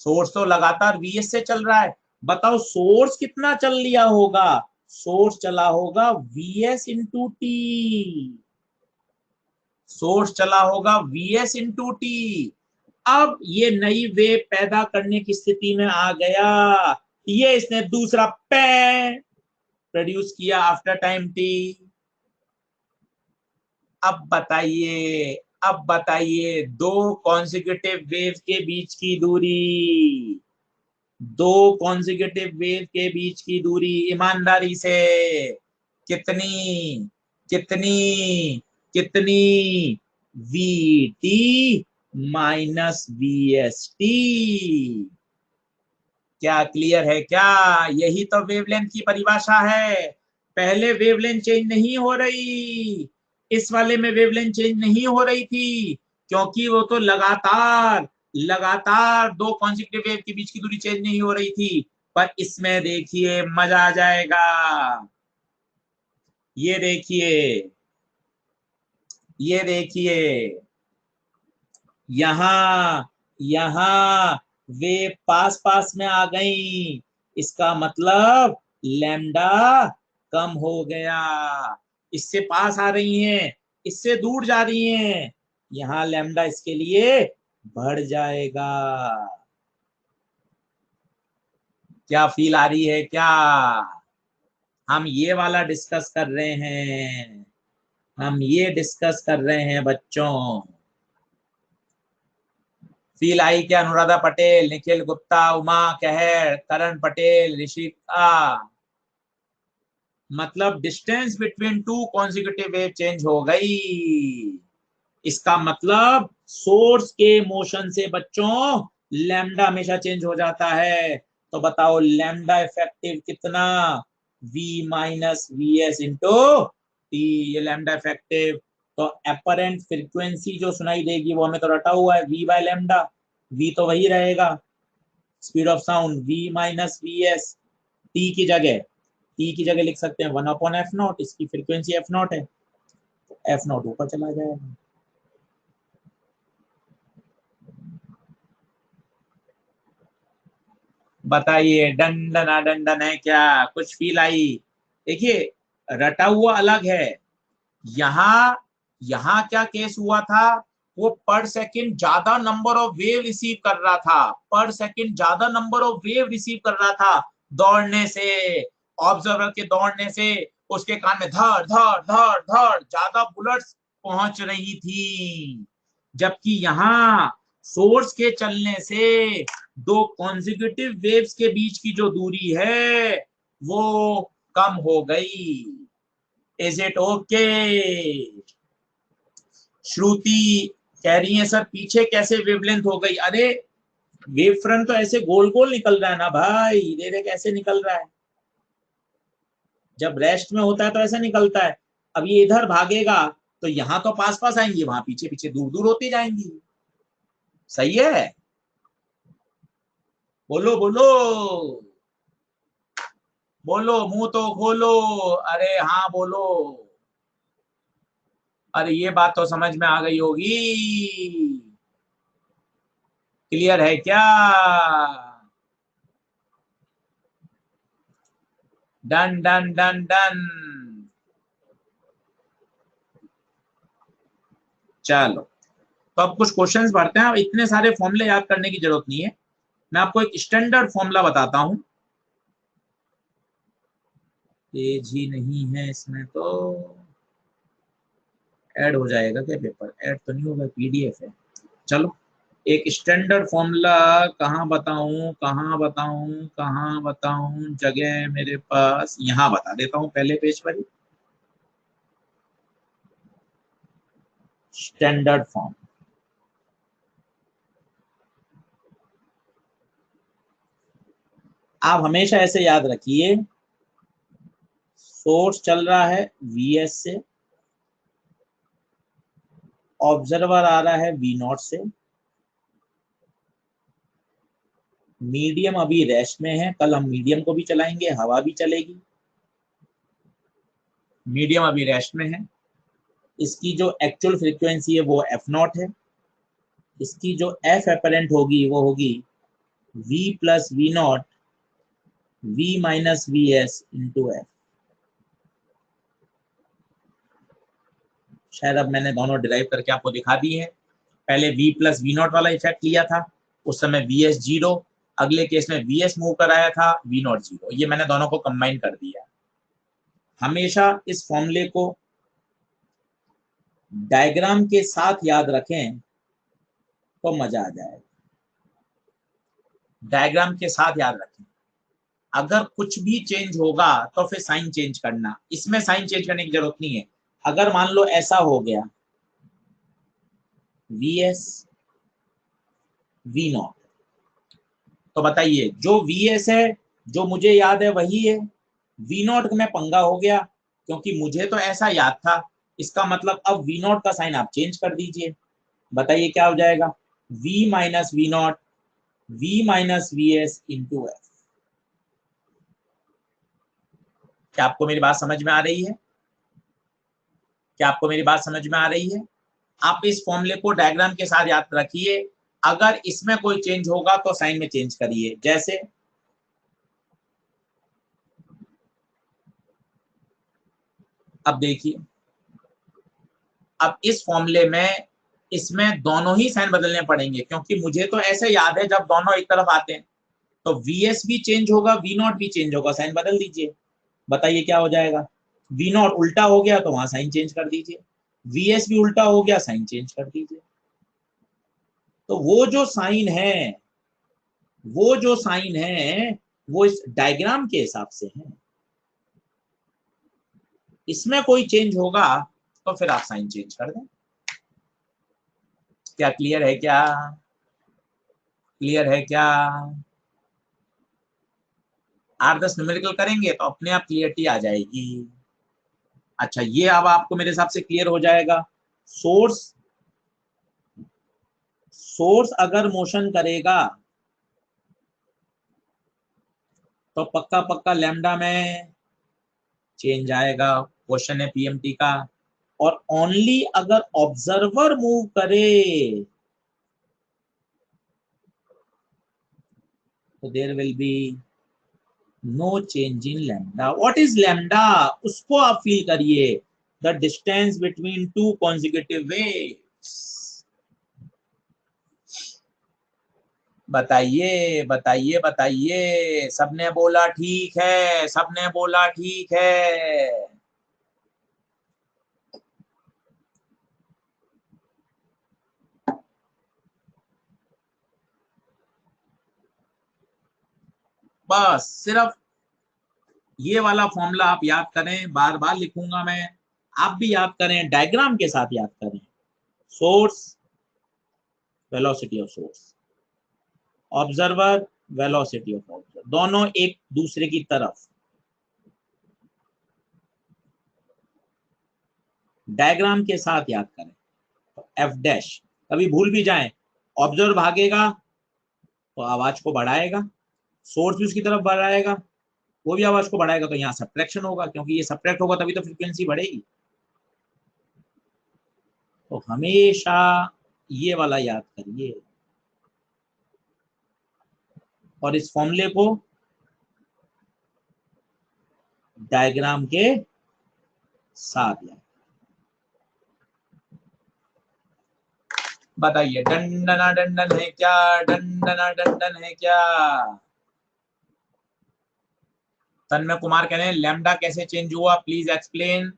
सोर्स तो लगातार Vs से चल रहा है। बताओ सोर्स कितना चल लिया होगा, सोर्स चला होगा Vs इंटू टी, सोर्स चला होगा Vs इंटू टी। अब ये नई वेव पैदा करने की स्थिति में आ गया, ये इसने दूसरा प्रोड्यूस किया आफ्टर टाइम टी। अब बताइए, अब बताइए, दो कॉन्सेक्यूटिव वेव के बीच की दूरी, दो कॉन्सेक्यूटिव वेव के बीच की दूरी ईमानदारी से कितनी कितनी कितनी, we T minus v S T. क्या क्लियर है क्या? यही तो वेवलेंथ की परिभाषा है। पहले वेवलेंथ चेंज नहीं हो रही, इस वाले में वेवलेंथ चेंज नहीं हो रही थी, क्योंकि वो तो लगातार लगातार दो कॉन्सेक्यूटिव वेव के बीच की दूरी चेंज नहीं हो रही थी। पर इसमें देखिए मजा आ जाएगा, ये देखिए, ये देखिए, यहां यहां वे पास पास में आ गई, इसका मतलब लैम्डा कम हो गया। इससे पास आ रही हैं, इससे दूर जा रही हैं, यहां लैम्डा इसके लिए बढ़ जाएगा। क्या फील आ रही है क्या? हम ये वाला डिस्कस कर रहे हैं, हम ये डिस्कस कर रहे हैं बच्चों। फील आई क्या? अनुराधा पटेल, निखिल गुप्ता, उमा कहर, करण पटेल, ऋषिका। मतलब distance between to consecutive wave change हो गई। इसका मतलब सोर्स के मोशन से बच्चों लैम्डा हमेशा चेंज हो जाता है। तो बताओ लैम्डा इफेक्टिव कितना, v minus v s into T, ये लैम्डा इफेक्टिव। तो अपरेंट फ्रीक्वेंसी जो सुनाई देगी वो हमें तो रटा हुआ है v बाय लैम्डा, v तो वही रहेगा, speed of sound v minus v S. T की जगह लिख सकते हैं 1/f0, इसकी फ्रीक्वेंसी f0 है, f0 ऊपर चला जाएगा। बताइए डंडना डंडन है क्या? कुछ फील आई? देखिए रटा हुआ अलग है, यहाँ यहाँ क्या केस हुआ था, वो पर सेकंड ज्यादा नंबर ऑफ वेव रिसीव कर रहा था, पर सेकंड ज्यादा नंबर ऑफ वेव रिसीव कर रहा था दौड़ने से, ऑब्जर्वर के दौड़ने से। उसके कान में धड़ धड़ धड़ धड़ ज्यादा बुलेट्स पहुंच रही थी, जबकि यहाँ सोर्स के चलने से दो कॉन्सेक्यूटिव वेव्स के बीच की जो दूरी है वो कम हो गई। Is it okay? श्रुति कह रही है सर पीछे कैसे वेवलेंथ हो गई? अरे वेव फ्रंट तो ऐसे गोल गोल निकल रहा है ना भाई, देख कैसे निकल रहा है, जब रेस्ट में होता है तो ऐसे निकलता है। अब ये इधर भागेगा तो यहाँ तो पास पास आएंगी, वहां पीछे पीछे दूर दूर होती जाएंगी। सही है? बोलो बोलो बोलो, मुंह तो खोलो। अरे हाँ बोलो। अरे ये बात तो समझ में आ गई होगी, क्लियर है क्या? Done done done done. चलो तो अब कुछ क्वेश्चंस भरते हैं। अब इतने सारे फॉर्मूले याद करने की जरूरत नहीं है, मैं आपको एक स्टैंडर्ड फॉर्मूला बताता हूं। पेज ही नहीं है इसमें तो ऐड हो जाएगा क्या? पेपर ऐड तो नहीं होगा, पीडीएफ है। चलो एक स्टैंडर्ड फॉर्मूला, कहाँ बताऊं कहाँ बताऊं कहाँ बताऊं, जगह मेरे पास यहाँ बता देता हूं पहले पेज पर ही। स्टैंडर्ड फॉर्म, आप हमेशा ऐसे याद रखिए, सोर्स चल रहा है Vs से, ऑब्जर्वर आ रहा है V0 से, मीडियम अभी रेस्ट में है, कल हम मीडियम को भी चलाएंगे, हवा भी चलेगी। मीडियम अभी रेस्ट में है, इसकी जो एक्चुअल फ्रीक्वेंसी है वो एफ नॉट है, इसकी जो एफ एपरेंट होगी वो होगी v plus we naught v minus v s into f. शायद अब मैंने दोनों डिराइव करके आपको दिखा दी है। पहले v प्लस वी नॉट वाला इफेक्ट लिया था, उस समय वी एस जीरो, अगले केस में वी एस मूव कराया था, वी नॉट जीरो। ये मैंने दोनों को कंबाइन कर दिया। हमेशा इस फॉर्मूले को डायग्राम के साथ याद रखें तो मजा आ जाएगा। डायग्राम के साथ याद रखें, अगर कुछ भी चेंज होगा तो फिर साइन चेंज करना, इसमें साइन चेंज करने की जरूरत नहीं है। अगर मान लो ऐसा हो गया वी एस वी नॉट, तो बताइए जो वी एस है जो मुझे याद है वही है, वी नॉट में पंगा हो गया क्योंकि मुझे तो ऐसा याद था। इसका मतलब अब वी नॉट का साइन आप चेंज कर दीजिए। बताइए क्या हो जाएगा, v minus v naught v minus v s into f. क्या आपको मेरी बात समझ में आ रही है? क्या आपको मेरी बात समझ में आ रही है? आप इस फॉर्मूले को डायग्राम के साथ याद रखिए, अगर इसमें कोई चेंज होगा तो साइन में चेंज करिए। जैसे अब देखिए, अब इस फॉर्मूले में इसमें दोनों ही साइन बदलने पड़ेंगे क्योंकि मुझे तो ऐसे याद है जब दोनों एक तरफ आते हैं तो वी एस भी चेंज होगा, वी नॉट भी चेंज होगा, साइन बदल दीजिए। बताइए क्या हो जाएगा, वी नॉट उल्टा हो गया तो वहां साइन चेंज कर दीजिए, वी एस भी उल्टा हो गया, साइन चेंज कर दीजिए। तो वो जो साइन है, वो जो साइन है वो इस डायग्राम के हिसाब से है। इसमें कोई चेंज होगा तो फिर आप साइन चेंज कर दें। क्या क्लियर है? क्या क्लियर है? क्या 8-10 न्यूमेरिकल करेंगे तो अपने आप क्लियरिटी आ जाएगी। अच्छा, ये अब आपको मेरे हिसाब से क्लियर हो जाएगा। सोर्स सोर्स अगर मोशन करेगा तो पक्का पक्का लैम्डा में चेंज आएगा, क्वेश्चन है पीएमटी का। और ओनली अगर ऑब्जर्वर मूव करे तो there will be no change in lambda. What is lambda? उसको आप फील करिए, the distance between two consecutive waves. बताइए बताइए बताइए, सबने बोला ठीक है, सबने बोला ठीक है। बस सिर्फ ये वाला फॉर्मूला आप याद करें, बार बार लिखूंगा मैं, आप भी याद करें, डायग्राम के साथ याद करें। Source, velocity of source, observer, velocity of observer, दोनों एक दूसरे की तरफ। डायग्राम के साथ याद करें। तो एफ डैश, कभी भूल भी जाएं, ऑब्जर्वर भागेगा तो आवाज को बढ़ाएगा, सोर्स भी उसकी तरफ बढ़ाएगा, वो भी आवाज को बढ़ाएगा, तो यहाँ सब्ट्रैक्शन होगा, क्योंकि ये सब्ट्रैक्ट होगा तभी तो फ्रीक्वेंसी बढ़ेगी। तो हमेशा ये वाला याद करिए और इस फॉर्मूले को डायग्राम के साथ याद। बताइए, डंडना डंडन है क्या? डंडना डंडन है क्या? तन्मय कुमार कह रहे हैं लैम्डा कैसे चेंज हुआ, प्लीज एक्सप्लेन।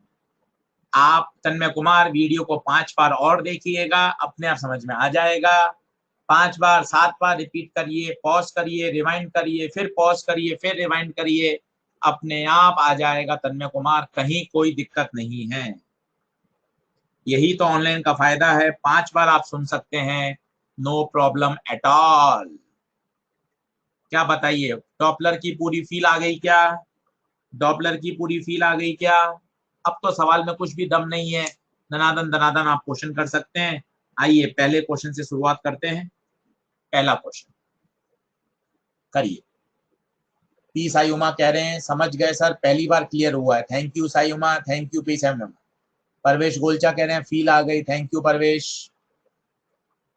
आप तन्मय कुमार वीडियो को 5 बार और देखिएगा, अपने आप समझ में आ जाएगा। 5 बार 7 बार रिपीट करिए, पॉज करिए, रिवाइंड करिए, फिर पॉज करिए, फिर रिवाइंड करिए, अपने आप आ जाएगा तन्मय कुमार, कहीं कोई दिक्कत नहीं है। यही तो ऑनलाइन का फायदा है, 5 बार आप सुन सकते हैं, नो प्रॉब्लम एट ऑल। क्या बताइए, डॉपलर की पूरी फील आ गई क्या? डॉपलर की पूरी फील आ गई क्या? अब तो सवाल में कुछ भी दम नहीं है, दनादन दनादन आप क्वेश्चन कर सकते हैं। आइए पहले क्वेश्चन से शुरुआत करते हैं। पहला क्वेश्चन करिए। पी सायुमा कह रहे हैं समझ गए सर, पहली बार क्लियर हुआ है। Thank you Sayuma, thank you P Sayuma. Parvesh Golcha कह रहे हैं फील आ गई, thank you Parvesh.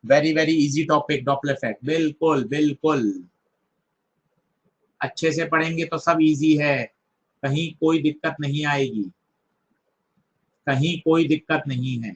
Very very easy topic Doppler effect, बिल्कुल बिल्कुल, अच्छे से पढ़ेंगे तो सब इजी है, कहीं कोई दिक्कत नहीं आएगी, कहीं कोई दिक्कत नहीं है।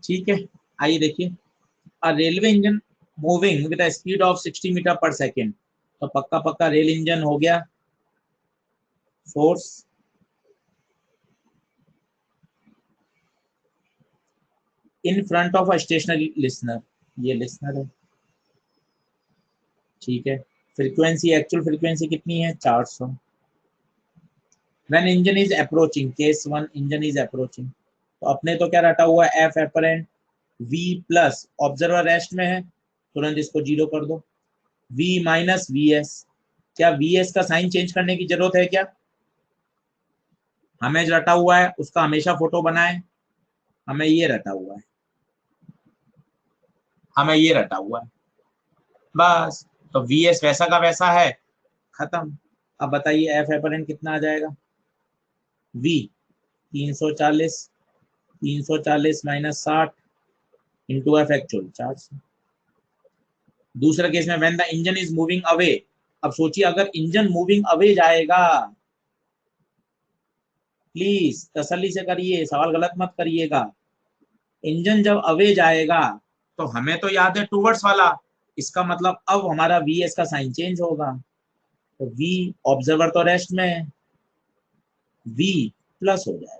ठीक है, आइए देखिए, a railway engine moving with a speed of 60 metre per second, तो पक्का पक्का रेल इंजन हो गया। Force in front of a stationary listener, ये लिसनर है, ठीक है। फ्रीक्वेंसी, एक्चुअल फ्रीक्वेंसी कितनी है, 400। When engine is approaching, case one, engine is approaching, तो अपने तो क्या रटा हुआ है, F apparent, V plus observer rest में है, तुरंत इसको जीरो कर दो, वी माइनस वी एस। क्या वी एस का साइन चेंज करने की जरूरत है क्या, हमें जो रटा हुआ है उसका हमेशा फोटो बनाए, हमें ये रटा हुआ है, हमें ये रटा हुआ है, बस। तो वी एस वैसा का वैसा है, खत्म। अब बताइए एफ एपरेंट कितना आ जाएगा, v 340, 340 minus 60 into f actual 400। दूसरा केस में when the engine is moving away, अब सोचिए अगर इंजन मूविंग अवे जाएगा, प्लीज तसल्ली से करिए, सवाल गलत मत करिएगा। इंजन जब अवे जाएगा तो हमें तो याद है टूवर्ड्स वाला, इसका मतलब अब हमारा वी एस का साइन चेंज होगा, तो वी ऑब्जर्वर तो रेस्ट में है, वी प्लस हो जाएगा।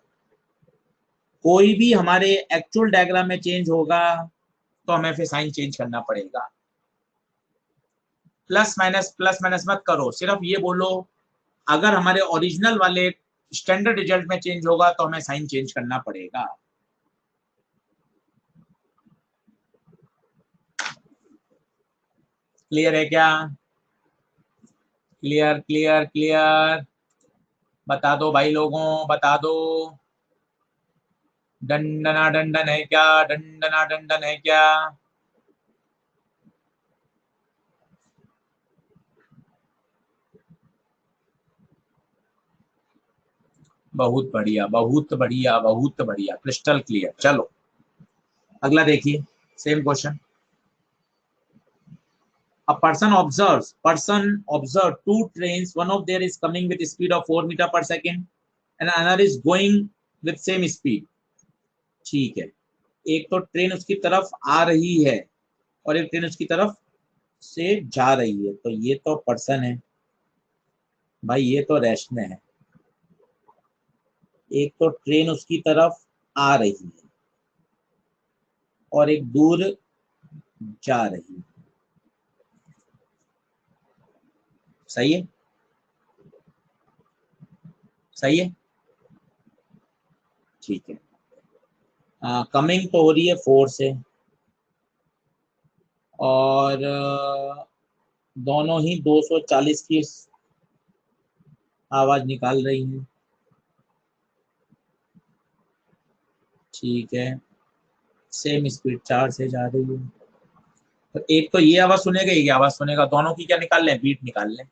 कोई भी हमारे एक्चुअल डायग्राम में चेंज होगा तो हमें फिर साइन चेंज करना पड़ेगा। प्लस माइनस मत करो, सिर्फ ये बोलो अगर हमारे ओरिजिनल वाले स्टैंडर्ड रिजल्ट में चेंज होगा तो हमें साइन चेंज करना पड़ेगा। क्लियर है क्या, क्लियर क्लियर क्लियर, बता दो भाई लोगों, बता दो। दंडना दंडन है क्या, दंडना दंडन है क्या। बहुत बढ़िया बहुत बढ़िया बहुत बढ़िया, क्रिस्टल क्लियर। चलो अगला देखिए, same question. A person observed two trains, one of them is coming with a speed of 4 meter per second and another is going with same speed, ठीक है। एक तो ट्रेन उसकी तरफ आ रही है और एक ट्रेन उसकी तरफ से जा रही है, तो ये तो पर्सन है भाई, ये तो रेस्ट में है। एक तो ट्रेन उसकी तरफ आ रही है और एक दूर जा रही है, सही है, सही है, ठीक है। कमिंग तो हो रही है 4 से, और दोनों ही 240 की आवाज निकाल रही है, ठीक है। सेम स्पीड 4 से जा रही है, तो एक तो ये आवाज सुनेगा, एक आवाज सुनेगा, दोनों की क्या निकाल लें, बीट निकाल लें।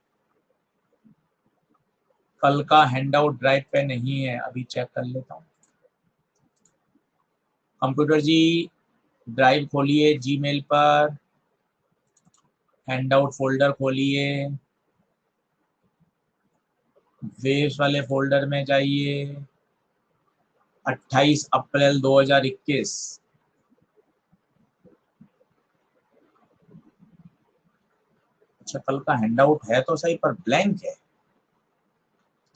कल का हैंडआउट ड्राइव पे नहीं है, अभी चेक कर लेता हूँ। कंप्यूटर जी ड्राइव खोलिए, जीमेल पर हैंडआउट फोल्डर खोलिए, वेव्स वाले फोल्डर में जाइए, 28 अप्रैल 2021। अच्छा कल का हैंडआउट है तो सही पर ब्लैंक है,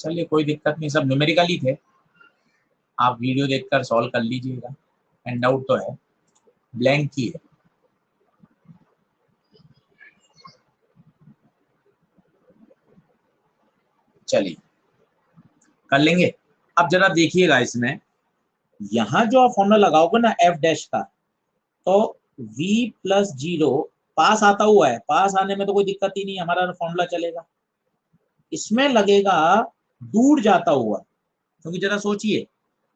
चलिए कोई दिक्कत नहीं, सब न्यूमेरिकल ही थे, आप वीडियो देखकर सॉल्व कर लीजिएगा। हैंडआउट तो है, ब्लैंक ही है। चलिए कर लेंगे। अब जरा देखिएगा इसमें, यहां जो आप फॉर्मूला लगाओगे ना एफ डैश का, तो v प्लस 0 पास आता हुआ है, पास आने में तो कोई दिक्कत ही नहीं, हमारा फॉर्मूला चलेगा। इसमें लगेगा दूर जाता हुआ, क्योंकि जरा सोचिए,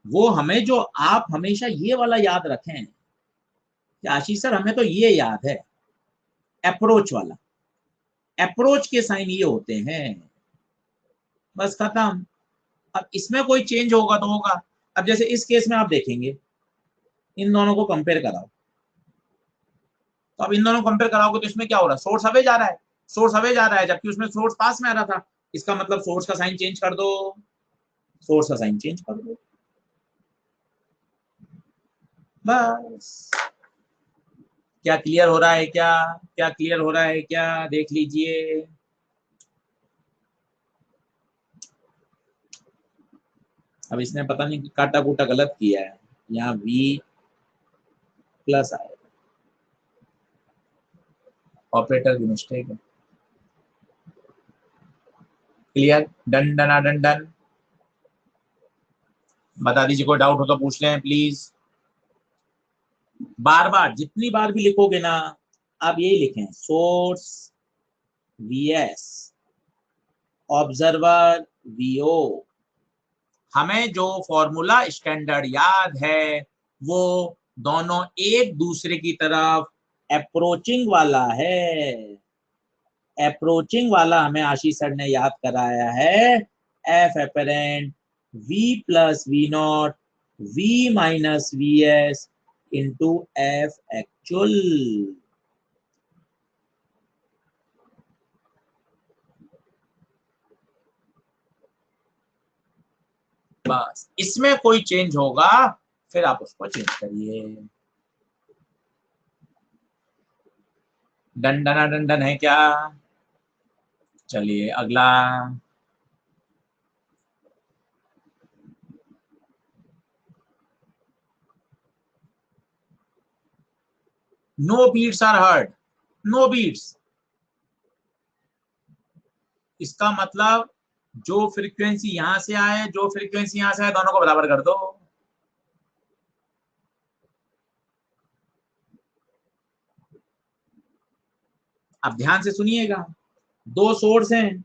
वो हमें जो आप हमेशा ये वाला याद रखें कि आशीष सर हमें तो ये याद है, अप्रोच वाला, अप्रोच के साइन ये होते हैं, बस खत्म। अब इसमें कोई चेंज होगा तो होगा। अब जैसे इस केस में आप देखेंगे, इन दोनों को कंपेयर कराओ, तो अब इन दोनों को कंपेयर कराओगे तो इसमें क्या हो रहा है, सोर्स अवे जा रहा है, सोर्स अवे जा रहा है, जबकि उसमें सोर्स पास में आ रहा था। इसका मतलब सोर्स का साइन चेंज कर दो, सोर्स का साइन चेंज कर दो, बस। क्या क्लियर हो रहा है क्या, क्या क्लियर हो रहा है क्या, देख लीजिए। अब इसने पता नहीं काटा कूटा गलत किया है, यहाँ v प्लस आएगा, ऑपरेटर की मिस्टेक है। Clear, done done done done. बता दीजिए, कोई डाउट हो तो पूछ लें प्लीज। बार बार जितनी बार भी लिखोगे ना, आप यही लिखें, सोर्स vs, ऑब्जर्वर vo। हमें जो फॉर्मूला स्टैंडर्ड याद है, वो दोनों एक दूसरे की तरफ अप्रोचिंग वाला है, अप्रोचिंग वाला हमें आशीष सर ने याद कराया है, f apparent v plus we naught v minus v s into f actual. बस इसमें कोई चेंज होगा फिर आप उसको चेंज करिए। डंडना डंडन है क्या? चलिए अगला। No beats are heard, no beats, इसका मतलब जो फ्रीक्वेंसी यहां से आए, जो फ्रीक्वेंसी यहां से आए, दोनों को बराबर कर दो। अब ध्यान से सुनिएगा, दो सोर्स हैं,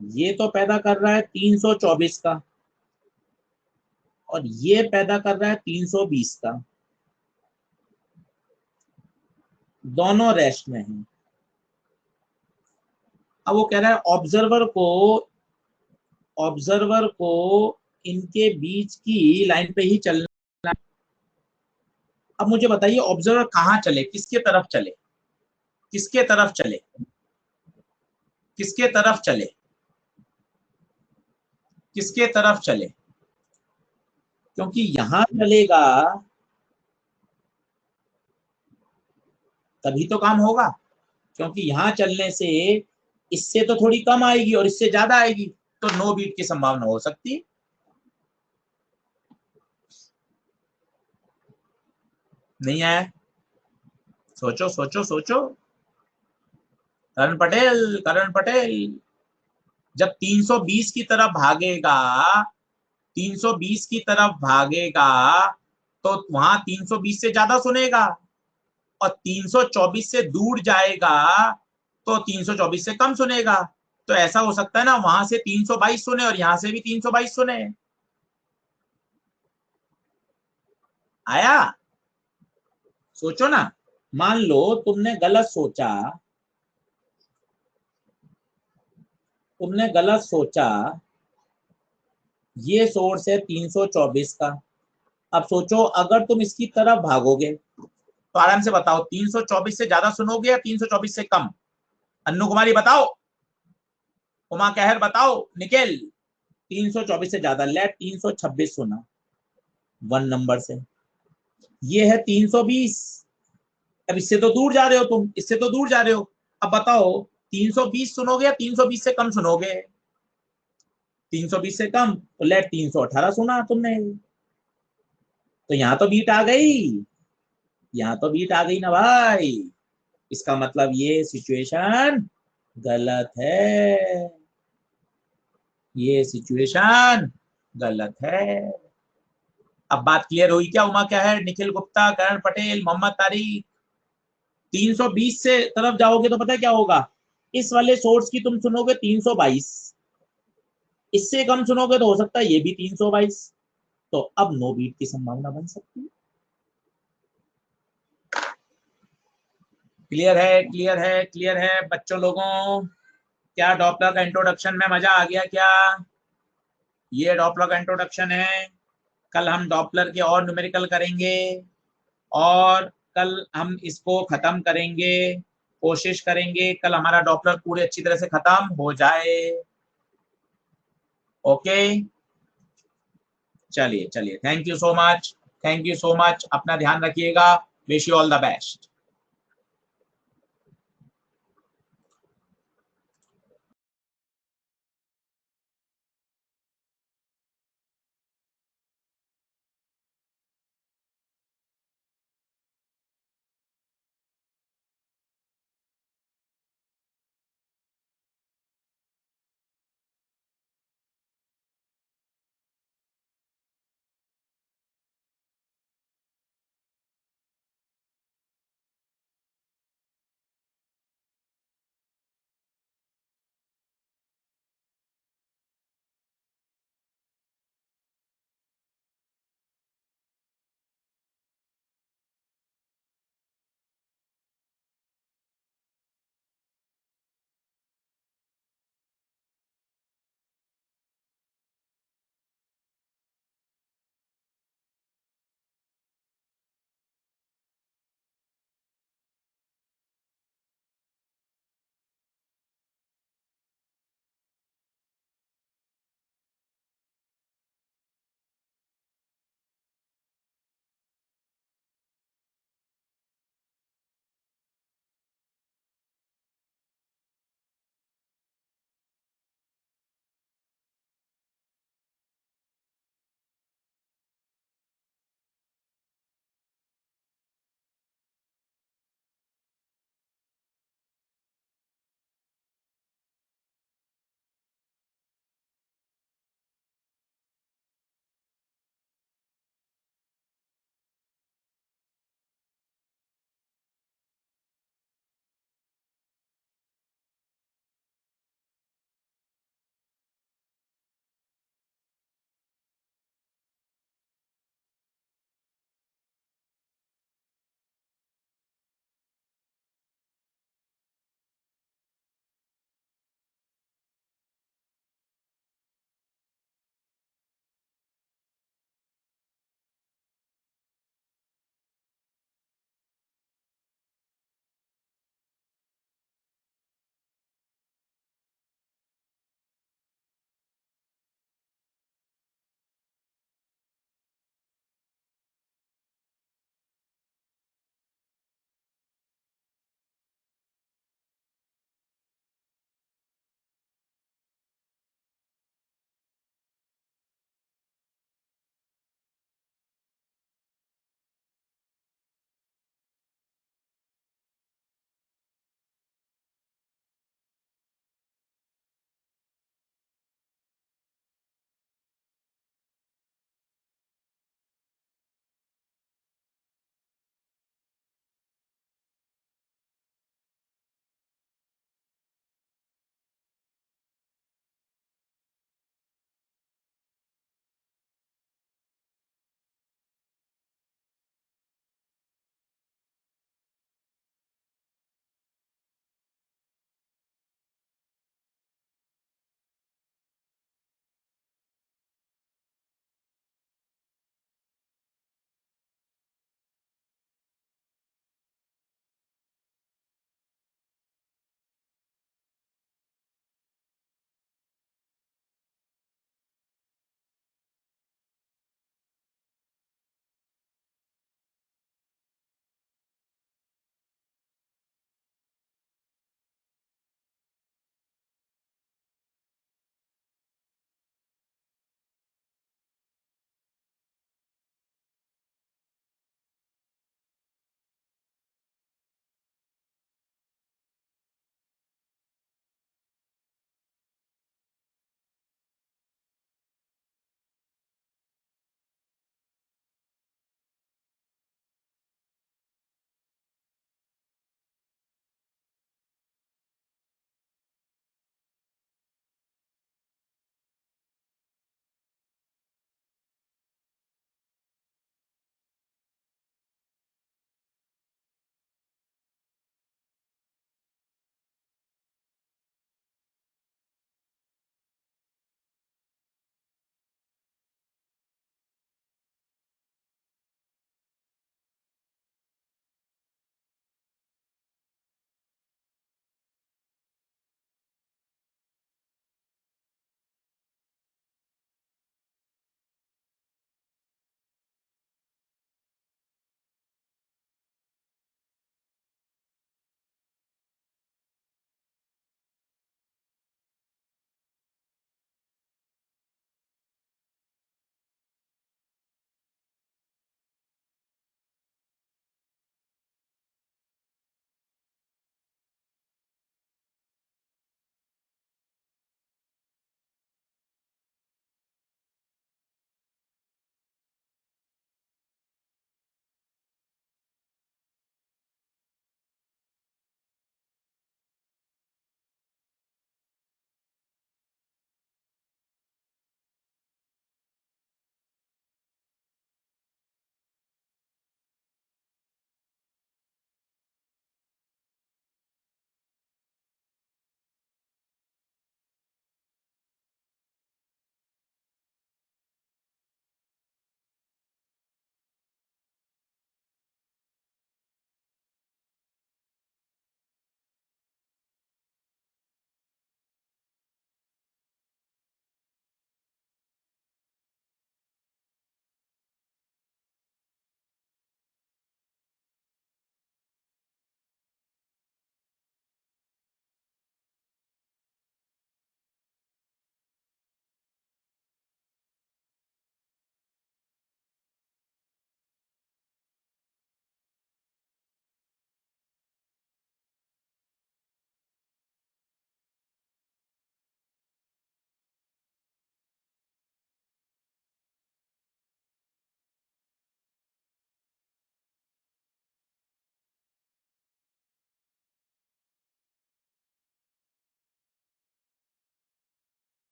ये तो पैदा कर रहा है 324 का और ये पैदा कर रहा है 320 का, दोनों रेस्ट में हैं। अब वो कह रहा है ऑब्जर्वर को इनके बीच की लाइन पे ही चलना। अब मुझे बताइए, ऑब्जर्वर कहाँ चले, किसके तरफ चले, किसके तरफ चले, किसके तरफ चले, किसके तरफ चले? क्योंकि यहां चलेगा तभी तो काम होगा, क्योंकि यहां चलने से इससे तो थोड़ी कम आएगी और इससे ज्यादा आएगी, तो नो बीट की संभावना हो सकती है। नहीं आया? सोचो सोचो सोचो। करण पटेल, जब 320 की तरफ भागेगा, 320 की तरफ भागेगा, तो वहां 320 से ज्यादा सुनेगा, और 324 से दूर जाएगा तो 324 से कम सुनेगा। तो ऐसा हो सकता है ना, वहां से 322 सुने और यहां से भी 322 सुने। आया? सोचो ना, मान लो तुमने गलत सोचा, तुमने गलत सोचा, ये सोर्स है 324 का। अब सोचो अगर तुम इसकी तरफ भागोगे, तो आराम से बताओ 324 से ज्यादा सुनोगे या 324 से कम? अन्नू कुमारी बताओ, उमा कहर बताओ, निखिल। 324 से ज्यादा, लेट 326 सुना 1 नंबर से, ये है 320। अब इससे तो दूर जा रहे हो तुम, इससे तो दूर जा रहे हो। अब बताओ 320 सुनोगे या 320 से कम सुनोगे? 320 से कम, तो लेट 318 सुना तुमने, तो यहां तो बीट आ गई, यहां तो बीट आ गई ना भाई। इसका मतलब ये सिचुएशन गलत है, ये सिचुएशन गलत है। अब बात क्लियर हुई क्या? उमा क्या है? निखिल गुप्ता, करण पटेल, मोहम्मद तारिक। 320 से तरफ जाओगे तो पता है क्या होगा? इस वाले सोर्स की तुम सुनोगे 322, इससे कम सुनोगे तो हो सकता है ये भी 322। तो अब नो बीट की संभावना बन सकती है। क्लियर है, क्लियर है, क्लियर है बच्चों लोगों? क्या डॉपलर का इंट्रोडक्शन में मजा आ गया क्या? ये डॉपलर का इंट्रोडक्शन है। कल हम डॉपलर के और न्यूमेरिकल करेंगे और कल हम इसको खत्म करेंगे। कोशिश करेंगे कल हमारा डॉपलर पूरी अच्छी तरह से खत्म हो जाए। ओके, चलिए चलिए, thank you so much, thank you so much, अपना ध्यान रखिएगा। Wish you all the best.